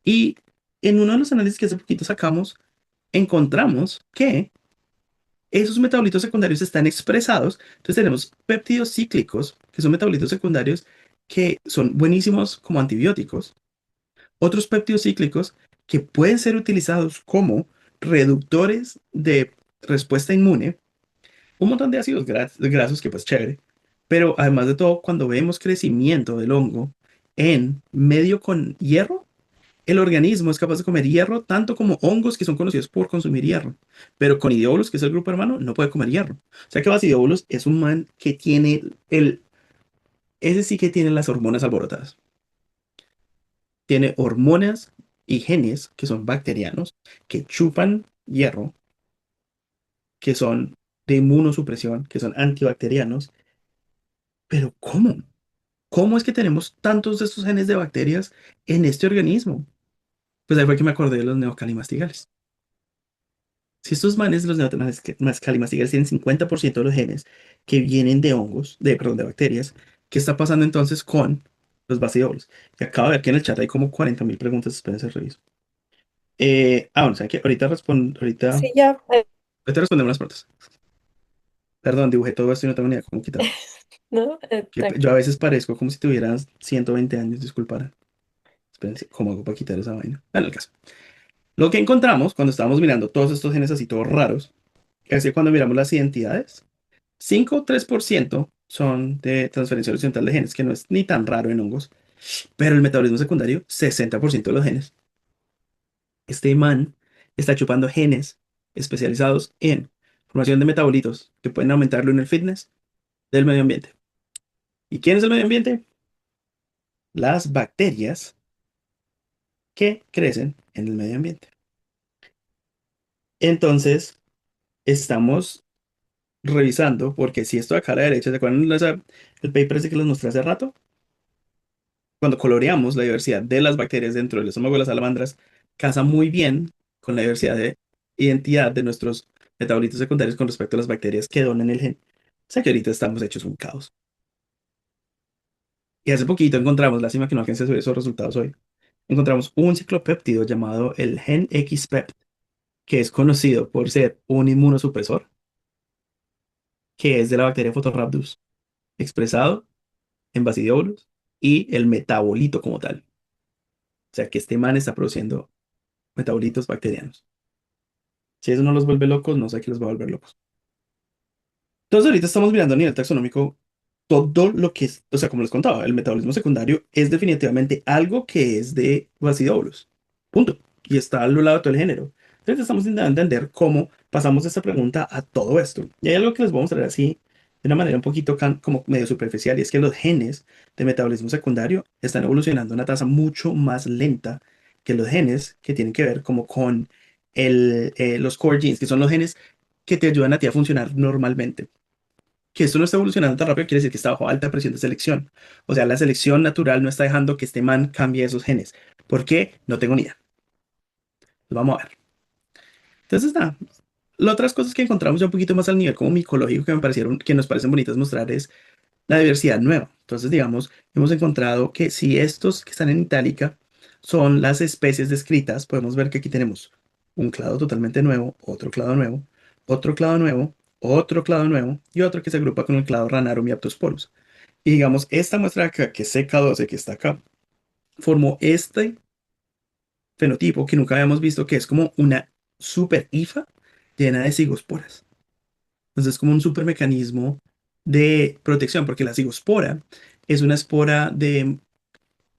Y en uno de los análisis que hace poquito sacamos, encontramos que esos metabolitos secundarios están expresados. Entonces tenemos péptidos cíclicos, que son metabolitos secundarios que son buenísimos como antibióticos. Otros péptidos cíclicos que pueden ser utilizados como reductores de respuesta inmune, un montón de ácidos grasos que pues chévere, pero además de todo, cuando vemos crecimiento del hongo en medio con hierro, el organismo es capaz de comer hierro tanto como hongos que son conocidos por consumir hierro, pero con Conidiobolus, que es el grupo hermano, no puede comer hierro. O sea que Basidiolus es un man que tiene ese sí que tiene las hormonas alborotadas. Tiene hormonas y genes que son bacterianos, que chupan hierro, que son de inmunosupresión, que son antibacterianos. Pero ¿cómo? ¿Cómo es que tenemos tantos de estos genes de bacterias en este organismo? Pues ahí fue que me acordé de los neocalimastigales. Si estos manes, los neocalimastigales, tienen 50% de los genes que vienen de hongos, perdón, de bacterias, ¿qué está pasando entonces con los basidiólogos? Y acabo de ver que en el chat hay como 40.000 preguntas, espérense, reviso. Bueno, ¿saben qué? Sí, ya. Ahorita respondemos las preguntas. Perdón, dibujé todo esto y no tengo ni idea cómo quitarlo. ¿No? Yo a Tranquilo. veces parezco como si tuviera 120 años, disculparán. Espérense, ¿cómo hago para quitar esa vaina? Bueno, el caso. Lo que encontramos cuando estábamos mirando todos estos genes así todos raros, es que cuando miramos las identidades, 5 o 3% son de transferencia horizontal de genes, que no es ni tan raro en hongos, pero el metabolismo secundario, 60% de los genes. Este man está chupando genes especializados en formación de metabolitos que pueden aumentarlo en el fitness del medio ambiente. ¿Y quién es el medio ambiente? Las bacterias que crecen en el medio ambiente. Entonces, estamos revisando, porque si esto de acá a la derecha, ¿se acuerdan el paper ese que les mostré hace rato? Cuando coloreamos la diversidad de las bacterias dentro del estómago de las salamandras, casa muy bien con la diversidad de identidad de nuestros metabolitos secundarios con respecto a las bacterias que donan el gen. O sea que ahorita estamos hechos un caos. Y hace poquito encontramos, lástima que no alcancé a subir esos resultados hoy, encontramos un ciclopéptido llamado el gen XPEP, que es conocido por ser un inmunosupresor, que es de la bacteria Photorhabdus, expresado en basidioblus y el metabolito como tal. O sea que este man está produciendo metabolitos bacterianos. Si eso no los vuelve locos, no sé qué los va a volver locos. Entonces ahorita estamos mirando a nivel taxonómico todo lo que es, o sea, como les contaba, el metabolismo secundario es definitivamente algo que es de Bacillobulus. Punto. Y está a lo largo de todo el género. Entonces estamos intentando entender cómo pasamos esta pregunta a todo esto. Y hay algo que les vamos a traer así de una manera un poquito como medio superficial, y es que los genes de metabolismo secundario están evolucionando a una tasa mucho más lenta que los genes que tienen que ver como con los core genes, que son los genes que te ayudan a ti a funcionar normalmente. Que esto no está evolucionando tan rápido quiere decir que está bajo alta presión de selección. O sea, la selección natural no está dejando que este man cambie esos genes. ¿Por qué? No tengo ni idea. Pues vamos a ver. Entonces, nada. Las otras cosas que encontramos ya un poquito más al nivel como micológico que me parecieron, que nos parecen bonitas mostrar es la diversidad nueva. Entonces, digamos, hemos encontrado que si estos que están en itálica son las especies descritas, podemos ver que aquí tenemos un clado totalmente nuevo, otro clado nuevo, otro clado nuevo, otro clado nuevo y otro que se agrupa con el clado Ranarum y Aptosporus. Y digamos, esta muestra acá, que es CK12, que está acá, formó este fenotipo que nunca habíamos visto, que es como una super hifa llena de cigosporas. Entonces, es como un super mecanismo de protección, porque la cigospora es una espora de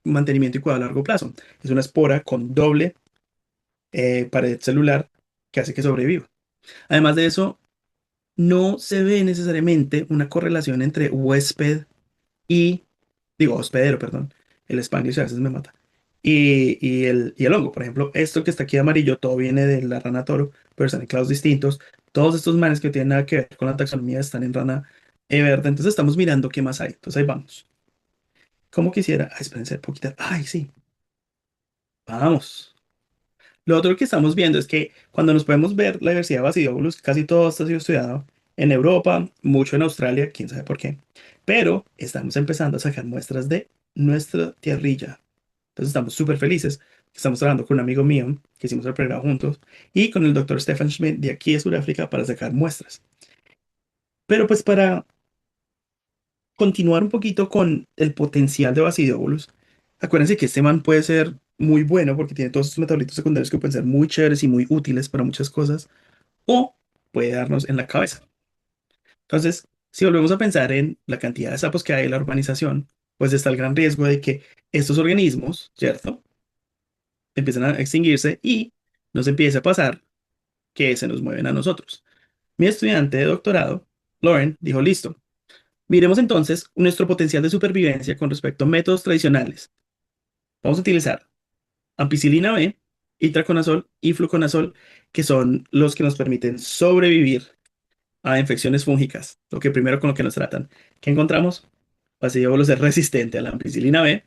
mantenimiento y cuidado a largo plazo. Es una espora con doble pared celular que hace que sobreviva. Además de eso, no se ve necesariamente una correlación entre huésped y, digo, hospedero, perdón, el Spanglish a veces me mata, y el hongo. Por ejemplo, esto que está aquí de amarillo, todo viene de la rana toro, pero están en clados distintos. Todos estos manes que no tienen nada que ver con la taxonomía están en rana verde. Entonces estamos mirando qué más hay. Entonces ahí vamos. Como quisiera, espérense un poquito. Ay, sí, vamos. Lo otro que estamos viendo es que cuando nos podemos ver la diversidad de Basidiolus, casi todo esto ha sido estudiado en Europa, mucho en Australia, quién sabe por qué, pero estamos empezando a sacar muestras de nuestra tierrilla. Entonces estamos súper felices. Estamos trabajando con un amigo mío que hicimos el programa juntos y con el doctor Stefan Schmidt de aquí de Sudáfrica para sacar muestras. Pero pues para continuar un poquito con el potencial de Basidiolus, acuérdense que este man puede ser muy bueno porque tiene todos estos metabolitos secundarios que pueden ser muy chéveres y muy útiles para muchas cosas, o puede darnos en la cabeza. Entonces, si volvemos a pensar en la cantidad de sapos que hay en la urbanización, pues está el gran riesgo de que estos organismos, ¿cierto?, empiezan a extinguirse y nos empiece a pasar que se nos mueven a nosotros. Mi estudiante de doctorado, Lauren, dijo, listo, miremos entonces nuestro potencial de supervivencia con respecto a métodos tradicionales. Vamos a utilizar ampicilina B, itraconazol y fluconazol, que son los que nos permiten sobrevivir a infecciones fúngicas. Lo que primero con lo que nos tratan. ¿Qué encontramos? Bacillobulus es resistente a la ampicilina B,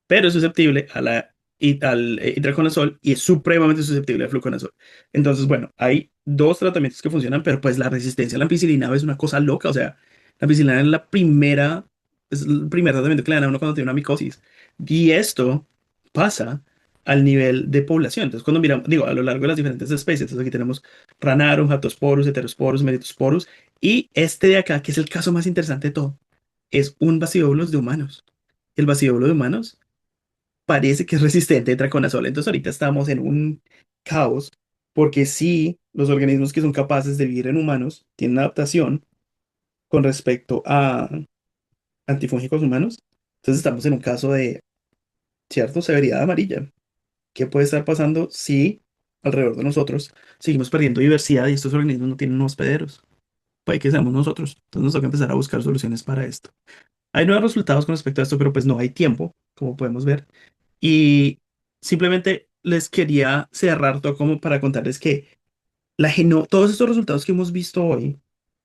pero es susceptible al itraconazol y es supremamente susceptible al fluconazol. Entonces, bueno, hay dos tratamientos que funcionan, pero pues la resistencia a la ampicilina B es una cosa loca. O sea, la ampicilina es el primer tratamiento que le dan a uno cuando tiene una micosis. Y esto pasa al nivel de población. Entonces, cuando miramos, digo, a lo largo de las diferentes especies, entonces aquí tenemos Ranarum, Haptosporus, Heterosporus, Melitosporus, y este de acá, que es el caso más interesante de todo, es un Bacillobulus de humanos. El Bacillobulus de humanos parece que es resistente a traconazol. Entonces ahorita estamos en un caos porque sí, los organismos que son capaces de vivir en humanos tienen adaptación con respecto a antifúngicos humanos. Entonces estamos en un caso de, cierto, severidad amarilla. ¿Qué puede estar pasando si alrededor de nosotros seguimos perdiendo diversidad y estos organismos no tienen hospederos? Puede que seamos nosotros. Entonces nos toca empezar a buscar soluciones para esto. Hay nuevos resultados con respecto a esto, pero pues no hay tiempo, como podemos ver. Y simplemente les quería cerrar todo como para contarles que todos estos resultados que hemos visto hoy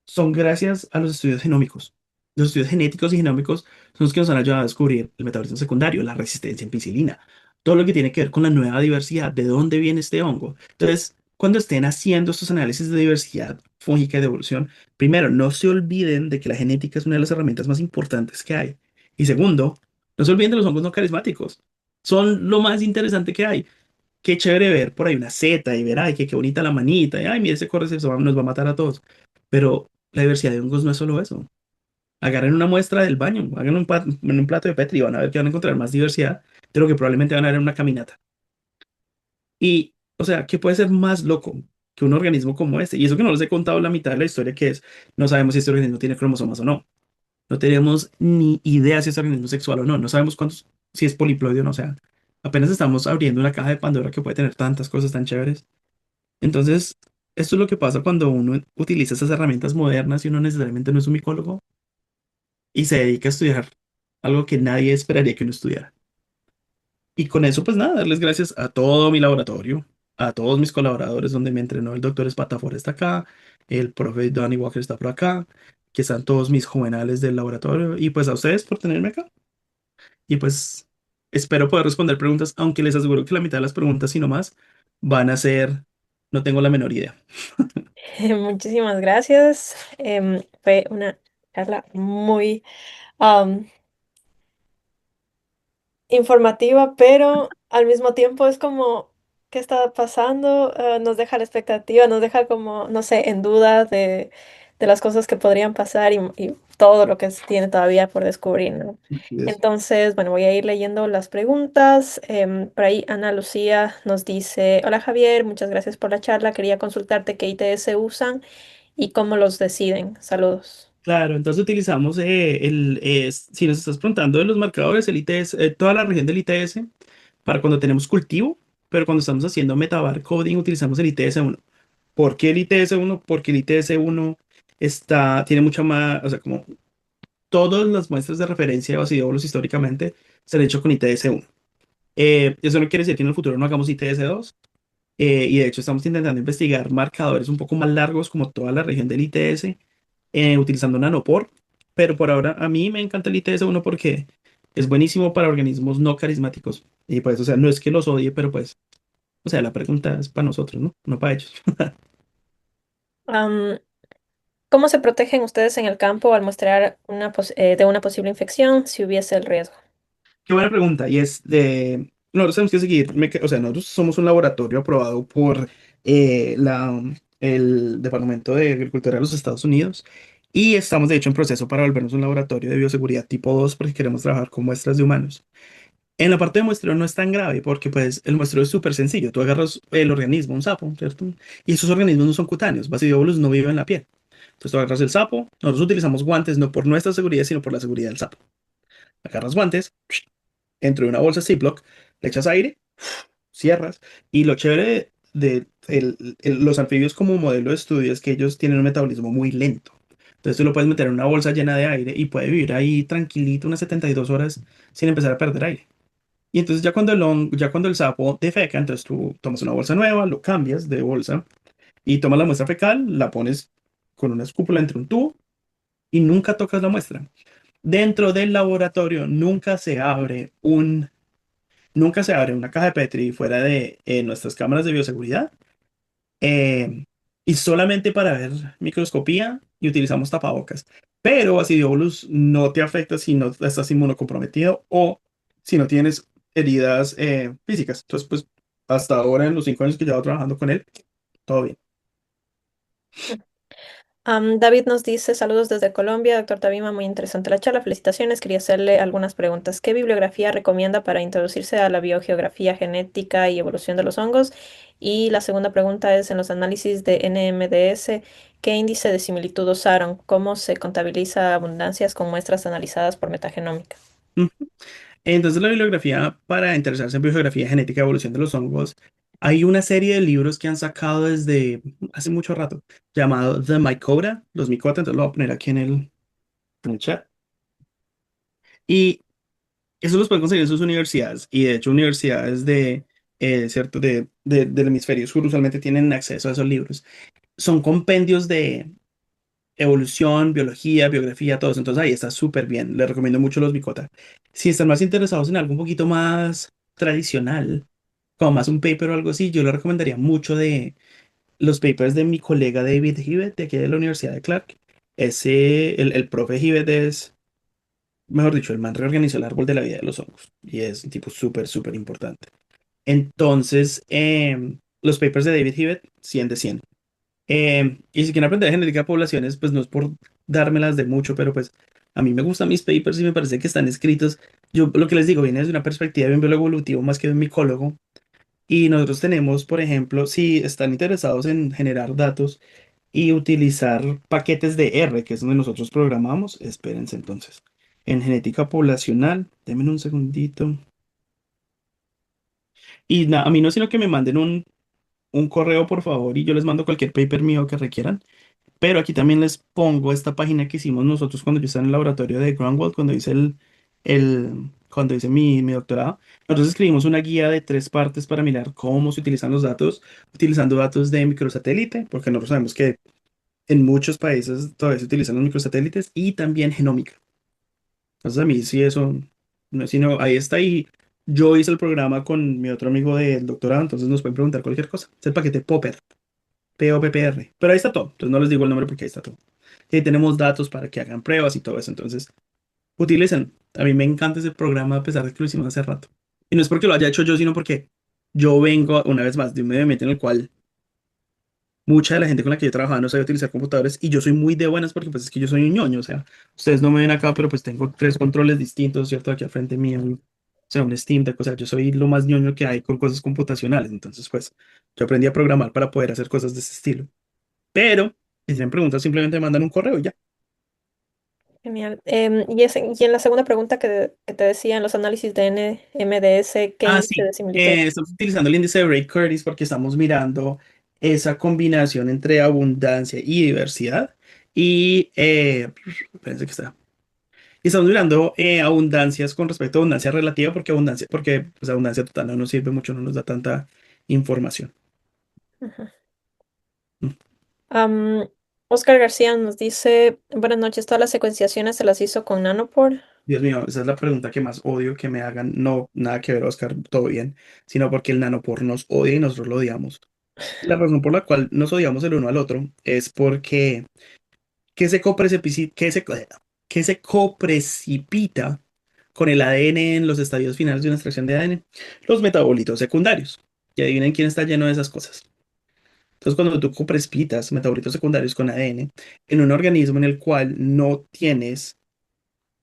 son gracias a los estudios genómicos. Los estudios genéticos y genómicos son los que nos han ayudado a descubrir el metabolismo secundario, la resistencia en penicilina, todo lo que tiene que ver con la nueva diversidad, de dónde viene este hongo. Entonces, cuando estén haciendo estos análisis de diversidad fúngica y de evolución, primero, no se olviden de que la genética es una de las herramientas más importantes que hay. Y segundo, No se olviden de los hongos no carismáticos. Son lo más interesante que hay. Qué chévere ver por ahí una seta y ver, ay, qué bonita la manita, y ay, mire, ese corre nos va a matar a todos. Pero la diversidad de hongos no es solo eso. Agarren una muestra del baño, hagan en un plato de Petri y van a ver que van a encontrar más diversidad de lo que probablemente van a ver en una caminata. Y, o sea, ¿qué puede ser más loco que un organismo como este? Y eso que no les he contado la mitad de la historia, que es, no sabemos si este organismo tiene cromosomas o no. No tenemos ni idea si es organismo sexual o no. No sabemos cuántos, si es poliploide o no. O sea, apenas estamos abriendo una caja de Pandora que puede tener tantas cosas tan chéveres. Entonces, esto es lo que pasa cuando uno utiliza esas herramientas modernas y uno necesariamente no es un micólogo y se dedica a estudiar algo que nadie esperaría que uno estudiara. Y con eso, pues nada, darles gracias a todo mi laboratorio, a todos mis colaboradores donde me entrenó el doctor Spatafor está acá, el profe Donnie Walker está por acá, que están todos mis jovenales del laboratorio y pues a ustedes por tenerme acá. Y pues espero poder responder preguntas, aunque les aseguro que la mitad de las preguntas y no más van a ser, no tengo la menor idea. Muchísimas gracias. Fue una charla muy informativa, pero al mismo tiempo es como, ¿qué está pasando? Nos deja la expectativa, nos deja como, no sé, en duda de las cosas que podrían pasar y todo lo que tiene todavía por descubrir, ¿no? Yes. Entonces, bueno, voy a ir leyendo las preguntas. Por ahí Ana Lucía nos dice, hola Javier, muchas gracias por la charla. Quería consultarte qué ITS usan y cómo los deciden. Saludos. Claro, entonces utilizamos si nos estás preguntando de los marcadores, el ITS, toda la región del ITS para cuando tenemos cultivo, pero cuando estamos haciendo metabar coding utilizamos el ITS-1. ¿Por qué el ITS-1? Porque el ITS-1 tiene mucha más, o sea, como todas las muestras de referencia de basidiolos históricamente se han hecho con ITS-1. Eso no quiere decir que en el futuro no hagamos ITS-2, y de hecho estamos intentando investigar marcadores un poco más largos como toda la región del ITS, utilizando nanopore, pero por ahora a mí me encanta el ITS-1 porque es buenísimo para organismos no carismáticos. Y pues, o sea, no es que los odie, pero pues, o sea, la pregunta es para nosotros, ¿no? No para ellos. Am, ¿Cómo se protegen ustedes en el campo al mostrar de una posible infección si hubiese el riesgo? Qué buena pregunta. Y es de, nosotros tenemos que seguir, o sea, nosotros somos un laboratorio aprobado por el Departamento de Agricultura de los Estados Unidos y estamos de hecho en proceso para volvernos un laboratorio de bioseguridad tipo 2 porque queremos trabajar con muestras de humanos. En la parte de muestreo no es tan grave porque pues el muestreo es súper sencillo. Tú agarras el organismo, un sapo, ¿cierto? Y esos organismos no son cutáneos, basidiobolus no viven en la piel. Entonces tú agarras el sapo, nosotros utilizamos guantes no por nuestra seguridad, sino por la seguridad del sapo. Agarras guantes, dentro de una bolsa Ziploc, le echas aire, cierras. Y lo chévere de los anfibios como modelo de estudio es que ellos tienen un metabolismo muy lento. Entonces tú lo puedes meter en una bolsa llena de aire y puede vivir ahí tranquilito unas 72 horas sin empezar a perder aire. Y entonces ya cuando el sapo defeca, entonces tú tomas una bolsa nueva, lo cambias de bolsa y tomas la muestra fecal, la pones con una escúpula entre un tubo y nunca tocas la muestra. Dentro del laboratorio nunca se abre una caja de Petri fuera de nuestras cámaras de bioseguridad, eh, y solamente para ver microscopía y utilizamos tapabocas. Pero Acidiobolus no te afecta si no estás inmunocomprometido o si no tienes heridas físicas. Entonces, pues hasta ahora en los 5 años que llevo trabajando con él, todo bien. David nos dice, saludos desde Colombia, doctor Tabima, muy interesante la charla, felicitaciones. Quería hacerle algunas preguntas. ¿Qué bibliografía recomienda para introducirse a la biogeografía genética y evolución de los hongos? Y la segunda pregunta es, en los análisis de NMDS, ¿qué índice de similitud usaron? ¿Cómo se contabiliza abundancias con muestras analizadas por metagenómica? Mm. Entonces, la bibliografía para interesarse en biogeografía genética y evolución de los hongos, hay una serie de libros que han sacado desde hace mucho rato, llamado The Mycota, los Mycota, entonces lo voy a poner aquí en el chat. Y eso los pueden conseguir en sus universidades. Y de hecho, universidades ¿cierto? Del hemisferio sur usualmente tienen acceso a esos libros. Son compendios de evolución, biología, biografía, todo eso. Entonces ahí está súper bien. Les recomiendo mucho los Bicota. Si están más interesados en algo un poquito más tradicional, como más un paper o algo así, yo les recomendaría mucho de los papers de mi colega David Hibbett, de aquí de la Universidad de Clark. El profe Hibbett es mejor dicho, el man reorganizó el árbol de la vida de los hongos y es un tipo súper, súper importante. Entonces, los papers de David Hibbett, 100 de 100. Y si quieren aprender genética de poblaciones, pues no es por dármelas de mucho, pero pues a mí me gustan mis papers y me parece que están escritos. Yo lo que les digo viene desde una perspectiva de un biólogo evolutivo más que de un micólogo. Y nosotros tenemos, por ejemplo, si están interesados en generar datos y utilizar paquetes de R, que es donde nosotros programamos, espérense entonces. En genética poblacional, denme un segundito. Y a mí no es sino que me manden un correo, por favor, y yo les mando cualquier paper mío que requieran. Pero aquí también les pongo esta página que hicimos nosotros cuando yo estaba en el laboratorio de Groundwald, cuando hice cuando hice mi doctorado. Nosotros escribimos una guía de 3 partes para mirar cómo se utilizan los datos, utilizando datos de microsatélite, porque nosotros sabemos que en muchos países todavía se utilizan los microsatélites, y también genómica. Entonces a mí sí eso, no es sino, ahí está, y yo hice el programa con mi otro amigo del doctorado, entonces nos pueden preguntar cualquier cosa. Es el paquete Popper. POPPR. Pero ahí está todo. Entonces no les digo el nombre porque ahí está todo. Y ahí tenemos datos para que hagan pruebas y todo eso. Entonces, utilicen. A mí me encanta ese programa a pesar de que lo hicimos hace rato. Y no es porque lo haya hecho yo, sino porque yo vengo, una vez más, de un medio ambiente en el cual mucha de la gente con la que yo trabajaba no sabía utilizar computadores y yo soy muy de buenas porque pues es que yo soy un ñoño. O sea, ustedes no me ven acá, pero pues tengo 3 controles distintos, ¿cierto? Aquí al frente mío. O sea, un Steam Deck. O sea, yo soy lo más ñoño que hay con cosas computacionales. Entonces, pues, yo aprendí a programar para poder hacer cosas de ese estilo. Pero, si tienen preguntas, simplemente mandan un correo y ya. Genial. Y en la segunda pregunta que te decía, en los análisis de NMDS, ¿qué Ah, índice sí. de similitud? Estamos utilizando el índice de Ray-Curtis porque estamos mirando esa combinación entre abundancia y diversidad. Y, espérense que está. Y estamos mirando abundancias con respecto a abundancia relativa porque pues, abundancia total no nos sirve mucho, no nos da tanta información. Ujú. Mm. Am, Oscar García nos dice, buenas noches, todas las secuenciaciones se las hizo con Nanopore. Dios mío, esa es la pregunta que más odio que me hagan. No, nada que ver, Oscar, todo bien, sino porque el nanopor nos odia y nosotros lo odiamos. La razón por la cual nos odiamos el uno al otro es porque ¿qué se qué se coprecipita con el ADN en los estadios finales de una extracción de ADN? Los metabolitos secundarios. Y adivinen quién está lleno de esas cosas. Entonces, cuando tú coprecipitas metabolitos secundarios con ADN en un organismo en el cual no tienes,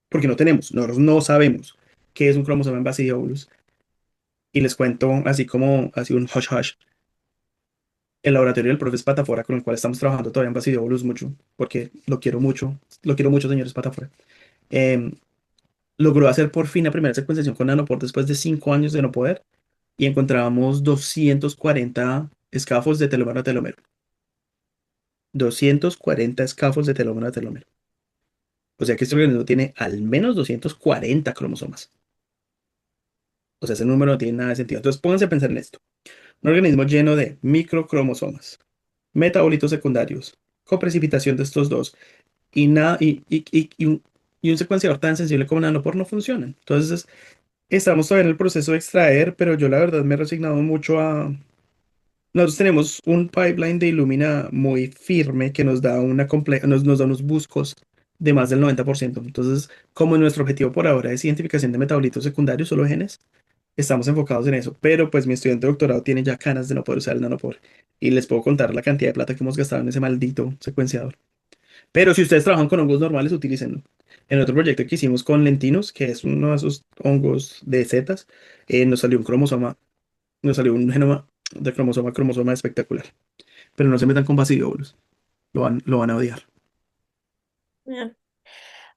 porque no tenemos, nosotros no sabemos qué es un cromosoma en Basidiolus, y les cuento así como así un hush hush. El laboratorio del profe Spatafora, con el cual estamos trabajando todavía en Basidiolus mucho, porque lo quiero mucho, señor Spatafora. em, Logró hacer por fin la primera secuenciación con nanopore después de 5 años de no poder, y encontrábamos 240 escafos de telómero a telómero. 240 escafos de telómero a telómero. O sea que este organismo tiene al menos 240 cromosomas. O sea, ese número no tiene nada de sentido. Entonces pónganse a pensar en esto. Un organismo lleno de microcromosomas, metabolitos secundarios, coprecipitación de estos dos, y, nada, y un secuenciador tan sensible como nanopore no funcionan. Entonces, estamos todavía en el proceso de extraer, pero yo la verdad me he resignado mucho a... Nosotros tenemos un pipeline de Illumina muy firme que nos da nos da unos buscos de más del 90%. Entonces, como nuestro objetivo por ahora es identificación de metabolitos secundarios, solo genes, estamos enfocados en eso. Pero pues mi estudiante de doctorado tiene ya canas de no poder usar el nanopore. Y les puedo contar la cantidad de plata que hemos gastado en ese maldito secuenciador. Pero si ustedes trabajan con hongos normales, utilícenlo. En otro proyecto que hicimos con lentinos, que es uno de esos hongos de setas, nos salió un genoma de cromosoma a cromosoma espectacular. Pero no se metan con basidiolos, lo van a odiar. Ya.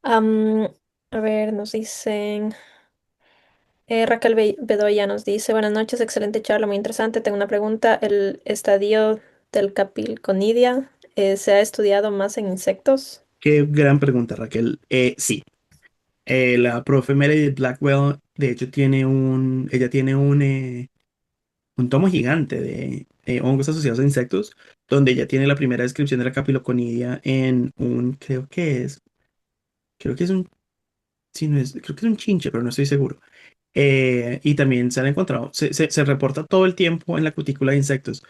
Am, a ver, nos dicen, Raquel Bedoya nos dice, buenas noches, excelente charla, muy interesante. Tengo una pregunta. ¿El estadio del capilconidia se ha estudiado más en insectos? Qué gran pregunta, Raquel. Sí, la profe Meredith Blackwell, de hecho, ella tiene un tomo gigante de hongos asociados a insectos, donde ella tiene la primera descripción de la capiloconidia en creo que es un, sí, no es, creo que es un chinche, pero no estoy seguro. Y también se han encontrado, se reporta todo el tiempo en la cutícula de insectos,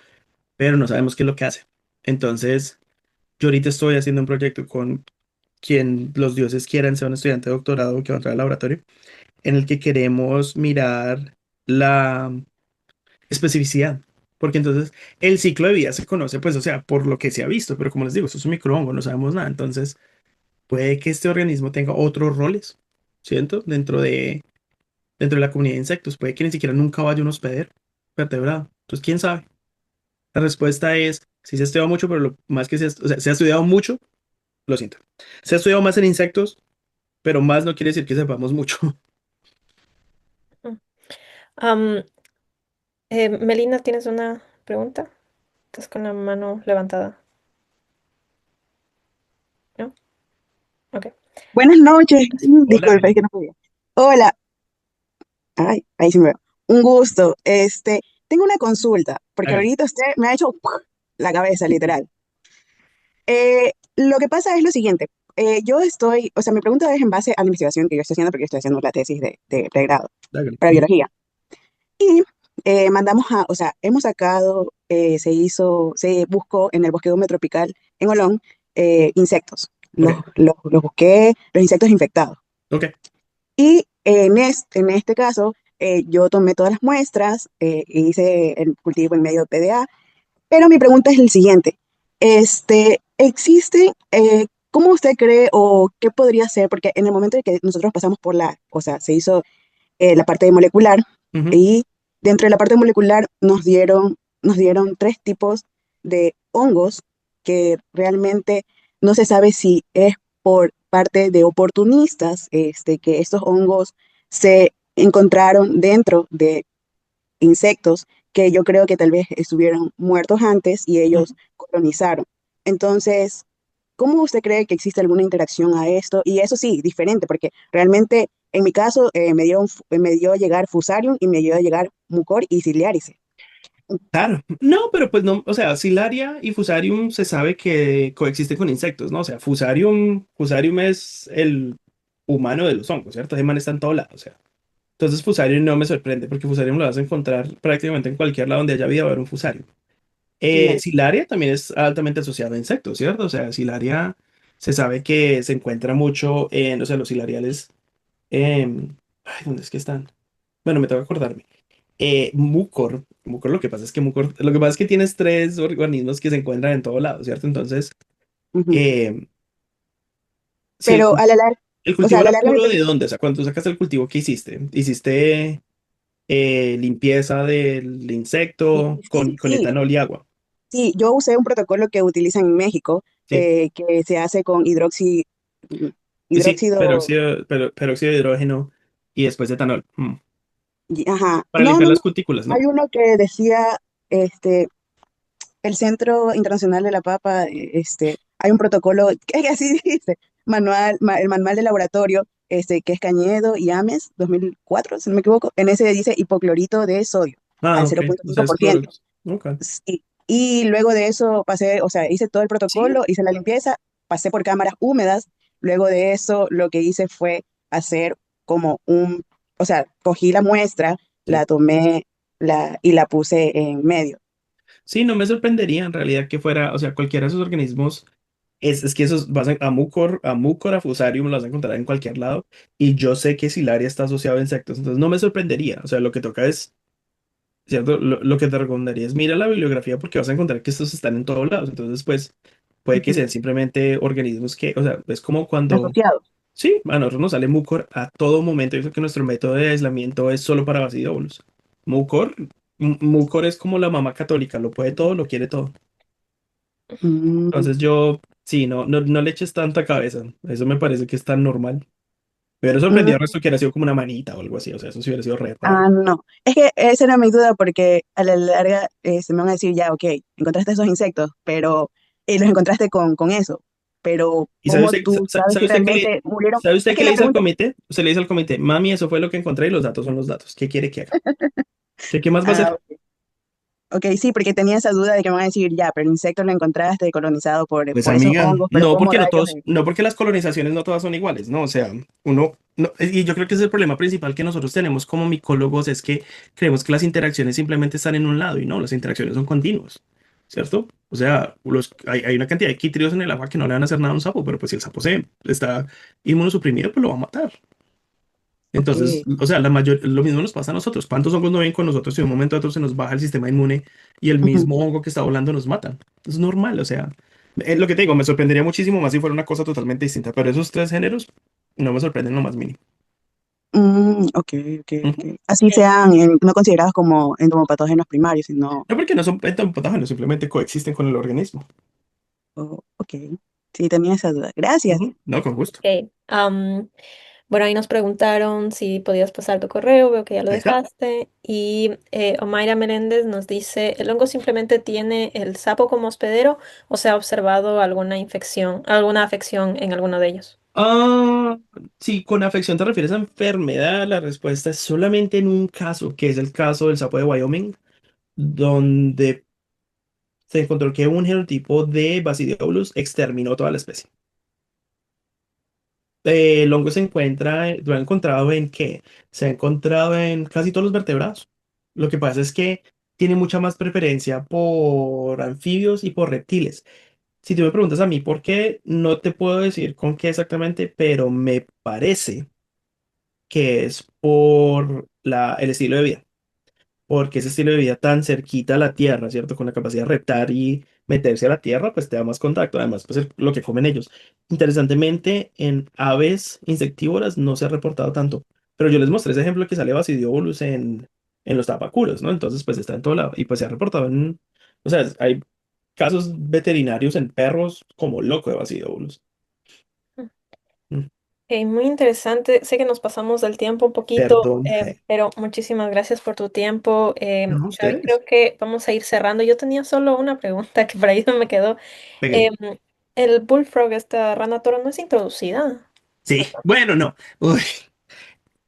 pero no sabemos qué es lo que hace. Entonces, yo ahorita estoy haciendo un proyecto quien los dioses quieran, sea un estudiante de doctorado que va a entrar al laboratorio, en el que queremos mirar la especificidad. Porque entonces el ciclo de vida se conoce, pues, o sea, por lo que se ha visto, pero como les digo, esto es un microhongo, no sabemos nada. Entonces, puede que este organismo tenga otros roles, ¿cierto? Dentro de la comunidad de insectos. Puede que ni siquiera nunca vaya un hospedero vertebrado. Entonces, ¿quién sabe? La respuesta es, sí se ha estudiado mucho, pero lo más que o sea, se ha estudiado mucho, lo siento. Se ha estudiado más en insectos, pero más no quiere decir que sepamos mucho. Mm. Am, Melina, ¿tienes una pregunta? Estás con la mano levantada, ¿no? Ok. Buenas noches. Hola, Disculpe, es Meli. que no podía. Hola. Ay, ahí sí me veo. Un gusto. Tengo una consulta, porque Hágale. ahorita usted me ha hecho la cabeza, literal. Lo que pasa es lo siguiente. O sea, mi pregunta es en base a la investigación que yo estoy haciendo, porque yo estoy haciendo la tesis de pregrado Hágale. para Ujú. biología. Y o sea, hemos sacado, se buscó en el bosque húmedo tropical en Olón insectos. Ok, Los busqué, los insectos infectados. ok. Y en este caso, yo tomé todas las muestras, e hice el cultivo en medio de PDA, pero mi pregunta es el siguiente. ¿Cómo usted cree o qué podría ser? Porque en el momento en que nosotros pasamos o sea, se hizo la parte molecular Ujú. y dentro de la parte molecular nos dieron tres tipos de hongos que realmente no se sabe si es por parte de oportunistas, que estos hongos se encontraron dentro de insectos que yo creo que tal vez estuvieron muertos antes y ellos Ujú. colonizaron. Entonces, ¿cómo usted cree que existe alguna interacción a esto? Y eso sí, diferente, porque realmente en mi caso me dio llegar Fusarium y me dio llegar Mucor y Ciliarice. Claro. No, pero pues no, o sea, Silaria y Fusarium se sabe que coexisten con insectos, ¿no? O sea, Fusarium es el humano de los hongos, ¿cierto? Ese man está en todo lado, o sea. Entonces Fusarium no me sorprende porque Fusarium lo vas a encontrar prácticamente en cualquier lado donde haya vida va a haber un Fusarium. Claro. Silaria también es altamente asociada a insectos, ¿cierto? O sea, Silaria se sabe que se encuentra mucho en, o sea, los hilariales, ay, ¿dónde es que están? Bueno, me tengo que acordarme. Mucor, lo que pasa es que lo que pasa es que tienes tres organismos que se encuentran en todo lado, ¿cierto? Entonces, Ujú. eh, si Pero a la larga, el o sea, cultivo a la era larga puro, ¿de dónde? O sea, cuando tú sacaste el cultivo, ¿qué hiciste? ¿Hiciste limpieza del insecto sí, con etanol y agua? sí, yo usé un protocolo que utilizan en México, Sí. que se hace con Sí, sí, hidróxido, peróxido de hidrógeno y después etanol. ajá. Para No, limpiar no, no. las cutículas, ¿no? Hay uno que decía, este, el Centro Internacional de la Papa, hay un protocolo, que así dice, el manual de laboratorio, que es Cañedo y Ames, 2004 si no me equivoco, en ese dice hipoclorito de sodio, Ah, al ok. O sea, es 0,5%. Clorox. Ok. Sí. Y luego de eso pasé, o sea, hice todo el Sí, protocolo, hice la limpieza, pasé por cámaras húmedas, luego de eso lo que hice fue hacer como o sea, cogí la muestra, sí. la tomé y la puse en medio. Sí, no me sorprendería en realidad que fuera, o sea, cualquiera de esos organismos, es que esos vas a Fusarium, lo vas a encontrar en cualquier lado. Y yo sé que Silaria está asociado a insectos, entonces no me sorprendería. O sea, lo que toca es, ¿cierto? Lo que te recomendaría es mira la bibliografía porque vas a encontrar que estos están en todos lados. Entonces, pues, puede que Ujú. sean simplemente organismos que, o sea, es como cuando. Asociados. Sí, a nosotros nos sale mucor a todo momento. Yo creo que nuestro método de aislamiento es solo para basidóbulos. Mucor, mucor es como la mamá católica, lo puede todo, lo quiere todo. Mm. Entonces yo, sí, no le eches tanta cabeza. Eso me parece que es tan normal. Me hubiera sorprendido el Mm. resto que hubiera sido como una manita o algo así. O sea, eso sí hubiera sido re raro. Ah, no. Es que esa era mi duda porque a la larga se me van a decir, ya, ok, encontraste esos insectos, pero los encontraste con eso. Pero ¿Y sabe ¿cómo usted, tú sabes si realmente murieron? sabe Es usted qué que le la dice al pregunta, comité? Usted le dice al comité, mami, eso fue lo que encontré y los datos son los datos. ¿Qué quiere que haga? ¿Qué más va a hacer? ah, ok, sí, porque tenía esa duda de que me van a decir, ya, pero el insecto lo encontraste colonizado Pues por esos amiga, hongos, pero no ¿cómo porque no rayos? todos, no porque las colonizaciones no todas son iguales, ¿no? O sea, uno, no, y yo creo que ese es el problema principal que nosotros tenemos como micólogos, es que creemos que las interacciones simplemente están en un lado y no, las interacciones son continuas, ¿cierto? O sea, hay una cantidad de quítridos en el agua que no le van a hacer nada a un sapo, pero pues si el sapo se está inmunosuprimido, pues lo va a matar. Ok. Entonces, o sea, lo mismo nos pasa a nosotros. ¿Cuántos hongos no ven con nosotros y de un momento a otro se nos baja el sistema inmune y el Ujú. mismo hongo que está volando nos mata? Es normal, o sea, es lo que te digo, me sorprendería muchísimo más si fuera una cosa totalmente distinta, pero esos tres géneros no me sorprenden lo más mínimo. Ok, ok, Ujú. ok. Así Eh, sean no considerados como entomopatógenos primarios, sino, No porque no son patógenos, simplemente coexisten con el organismo. ok. Sí, tenía esa duda. Gracias. Ujú. No, con gusto. ok. Bueno, ahí nos preguntaron si podías pasar tu correo, veo que ya lo Ahí está. dejaste. Y Omaira Meléndez nos dice, ¿el hongo simplemente tiene el sapo como hospedero o se ha observado alguna infección, alguna afección en alguno de ellos? Ah, si con afección te refieres a enfermedad, la respuesta es solamente en un caso, que es el caso del sapo de Wyoming, donde se encontró que un genotipo de Basidiolus exterminó toda la especie. El hongo se encuentra, lo ha encontrado en qué? Se ha encontrado en casi todos los vertebrados. Lo que pasa es que tiene mucha más preferencia por anfibios y por reptiles. Si tú me preguntas a mí por qué, no te puedo decir con qué exactamente, pero me parece que es por el estilo de vida. Porque ese estilo de vida tan cerquita a la tierra, ¿cierto? Con la capacidad de reptar y meterse a la tierra, pues te da más contacto. Además, pues lo que comen ellos. Interesantemente, en aves insectívoras no se ha reportado tanto. Pero yo les mostré ese ejemplo que sale Basidiolus en los tapaculos, ¿no? Entonces, pues está en todo lado. Y pues se ha reportado en. O sea, hay casos veterinarios en perros como loco de Basidiolus. Mm, Muy interesante. Sé que nos pasamos del tiempo un poquito, Perdón. pero muchísimas gracias por tu tiempo. No, Xavi, ustedes. creo que vamos a ir cerrando. Yo tenía solo una pregunta que por ahí no me quedó. Pegué. Em, el bullfrog, esta rana toro, no es introducida. Sí, bueno, no. Uy,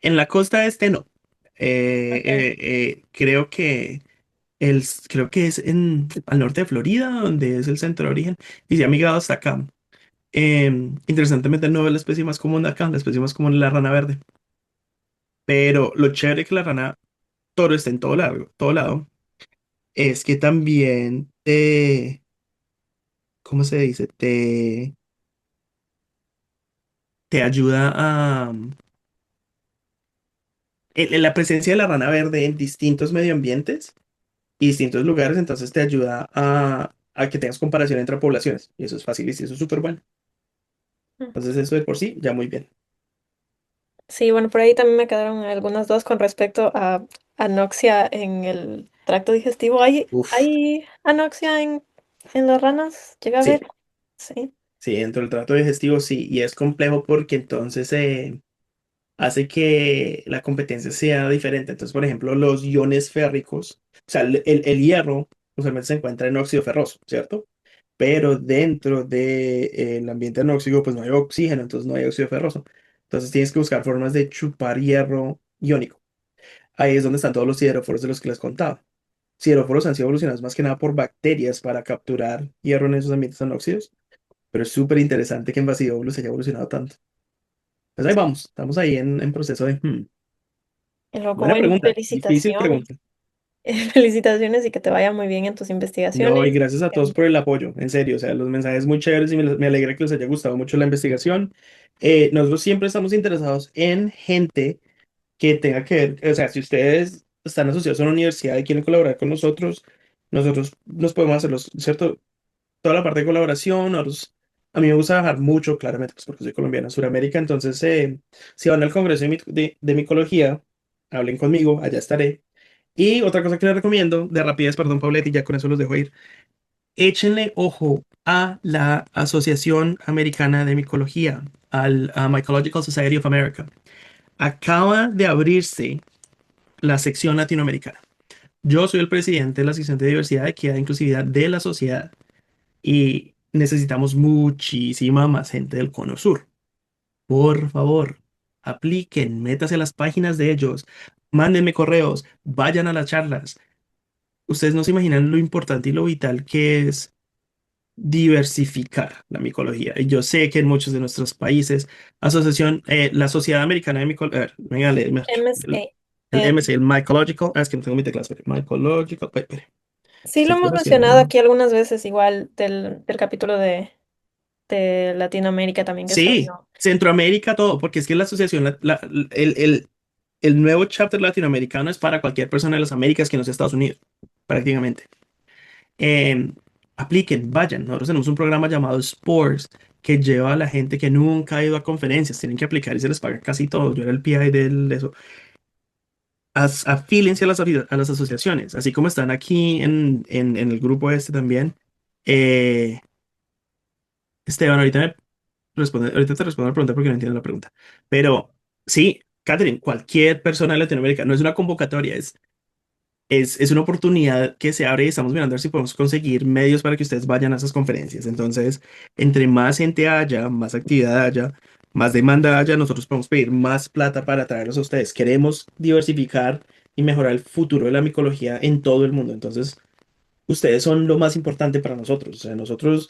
en la costa este no. Okay. Creo que creo que es al norte de Florida, donde es el centro de origen, y se ha migrado hasta acá. Interesantemente no es la especie más común de acá, la especie más común es la rana verde. Pero lo chévere que la rana toro esté en todo lado, es que también ¿cómo se dice? Te ayuda a la presencia de la rana verde en distintos medioambientes y distintos lugares, entonces te ayuda a que tengas comparación entre poblaciones. Y eso es fácil y eso es súper bueno. Mm. Entonces eso de por sí, ya muy bien. Sí, bueno, por ahí también me quedaron algunas dudas con respecto a anoxia en el tracto digestivo. Uf, ¿Hay anoxia en las ranas? ¿Llega a ver? sí, Sí. sí, dentro del trato digestivo sí, y es complejo porque entonces hace que la competencia sea diferente. Entonces, por ejemplo, los iones férricos, o sea, el hierro usualmente se encuentra en óxido ferroso, ¿cierto? Pero dentro del ambiente anóxico, pues no hay oxígeno, entonces no hay óxido ferroso. Entonces tienes que buscar formas de chupar hierro iónico. Ahí es donde están todos los sideróforos de los que les contaba. Sideróforos han sido evolucionados más que nada por bacterias para capturar hierro en esos ambientes anóxidos, pero es súper interesante que en Basidiolus haya evolucionado tanto. Pues ahí vamos, estamos ahí en proceso de. Loco, Buena bueno, pregunta, difícil felicitaciones. pregunta. Felicitaciones y que te vaya muy bien en tus No, y investigaciones. gracias a todos por el apoyo, en serio, o sea, los mensajes muy chéveres y me alegra que les haya gustado mucho la investigación. Nosotros siempre estamos interesados en gente que tenga que ver, o sea, si ustedes están asociados a una universidad y quieren colaborar con nosotros nos podemos hacerlo, ¿cierto? Toda la parte de colaboración, a mí me gusta viajar mucho, claramente, pues porque soy colombiano, en Sudamérica, entonces, si van al Congreso de Micología, hablen conmigo, allá estaré. Y otra cosa que les recomiendo, de rapidez, perdón, Paulette, y ya con eso los dejo ir, échenle ojo a la Asociación Americana de Micología, a Mycological Society of America. Acaba de abrirse la sección latinoamericana. Yo soy el presidente de la sección de diversidad, equidad e inclusividad de la sociedad y necesitamos muchísima más gente del Cono Sur. Por favor, apliquen, métase a las páginas de ellos, mándenme correos, vayan a las charlas. Ustedes no se imaginan lo importante y lo vital que es diversificar la micología. Y yo sé que en muchos de nuestros países, la Sociedad Americana de Micología, venga, léeme, MSA. el MC, el Mycological, es que no tengo mi teclado, espere, Mycological, espere. Sí, lo Estoy hemos mencionado conociendo. aquí algunas veces, igual del capítulo de Latinoamérica también que está Sí, vino. Centroamérica, todo, porque es que la asociación, el nuevo chapter latinoamericano es para cualquier persona de las Américas que no sea Estados Unidos, prácticamente. Eh, Apliquen, vayan. Nosotros tenemos un programa llamado Spores que lleva a la gente que nunca ha ido a conferencias. Tienen que aplicar y se les paga casi todo. Yo era el PI de eso. Afílense a a las asociaciones, así como están aquí en el grupo este también. Eh, Esteban, ahorita te respondo la pregunta porque no entiendo la pregunta. Pero sí, Catherine, cualquier persona de Latinoamérica, no es una convocatoria, es una oportunidad que se abre y estamos mirando a ver si podemos conseguir medios para que ustedes vayan a esas conferencias. Entonces, entre más gente haya, más actividad haya, más demanda haya, nosotros podemos pedir más plata para traerlos a ustedes. Queremos diversificar y mejorar el futuro de la micología en todo el mundo. Entonces, ustedes son lo más importante para nosotros. O sea, nosotros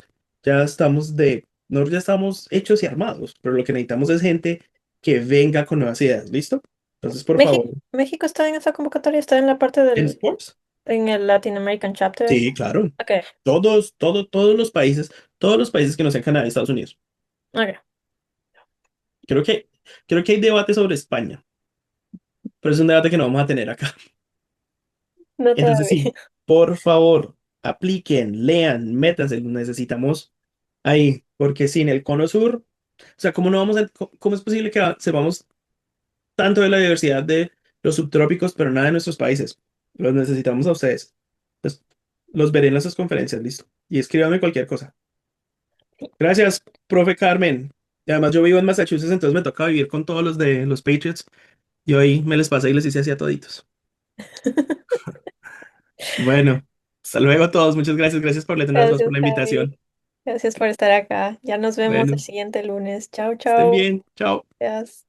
nosotros ya estamos hechos y armados, pero lo que necesitamos es gente que venga con nuevas ideas. ¿Listo? Entonces, por favor, México está en esa convocatoria, está en la parte en del, Sports. en el Latin American Chapter. Sí, claro. Ok, Todos los países que no sean Canadá y Estados Unidos. ok, Creo que, creo que hay debate sobre España, pero es un debate que no vamos a tener acá. no Entonces, todavía. sí, por favor, apliquen, lean, métanse, lo necesitamos ahí, porque sin el cono sur, o sea, ¿cómo no vamos cómo es posible que sepamos tanto de la diversidad de los subtrópicos, pero nada de nuestros países? Los necesitamos a ustedes. Entonces, los veré en las conferencias, listo. Y escríbanme cualquier cosa. Gracias, profe Carmen. Y además yo vivo en Massachusetts, entonces me toca vivir con todos los de los Patriots. Y hoy me les pasé y les hice así a toditos. Bueno, hasta luego a todos. Muchas gracias. Gracias por por Gracias, la Javi. invitación. Gracias por estar acá. Ya nos vemos el Bueno, siguiente lunes. Chao, estén chao. bien. Chao. Gracias.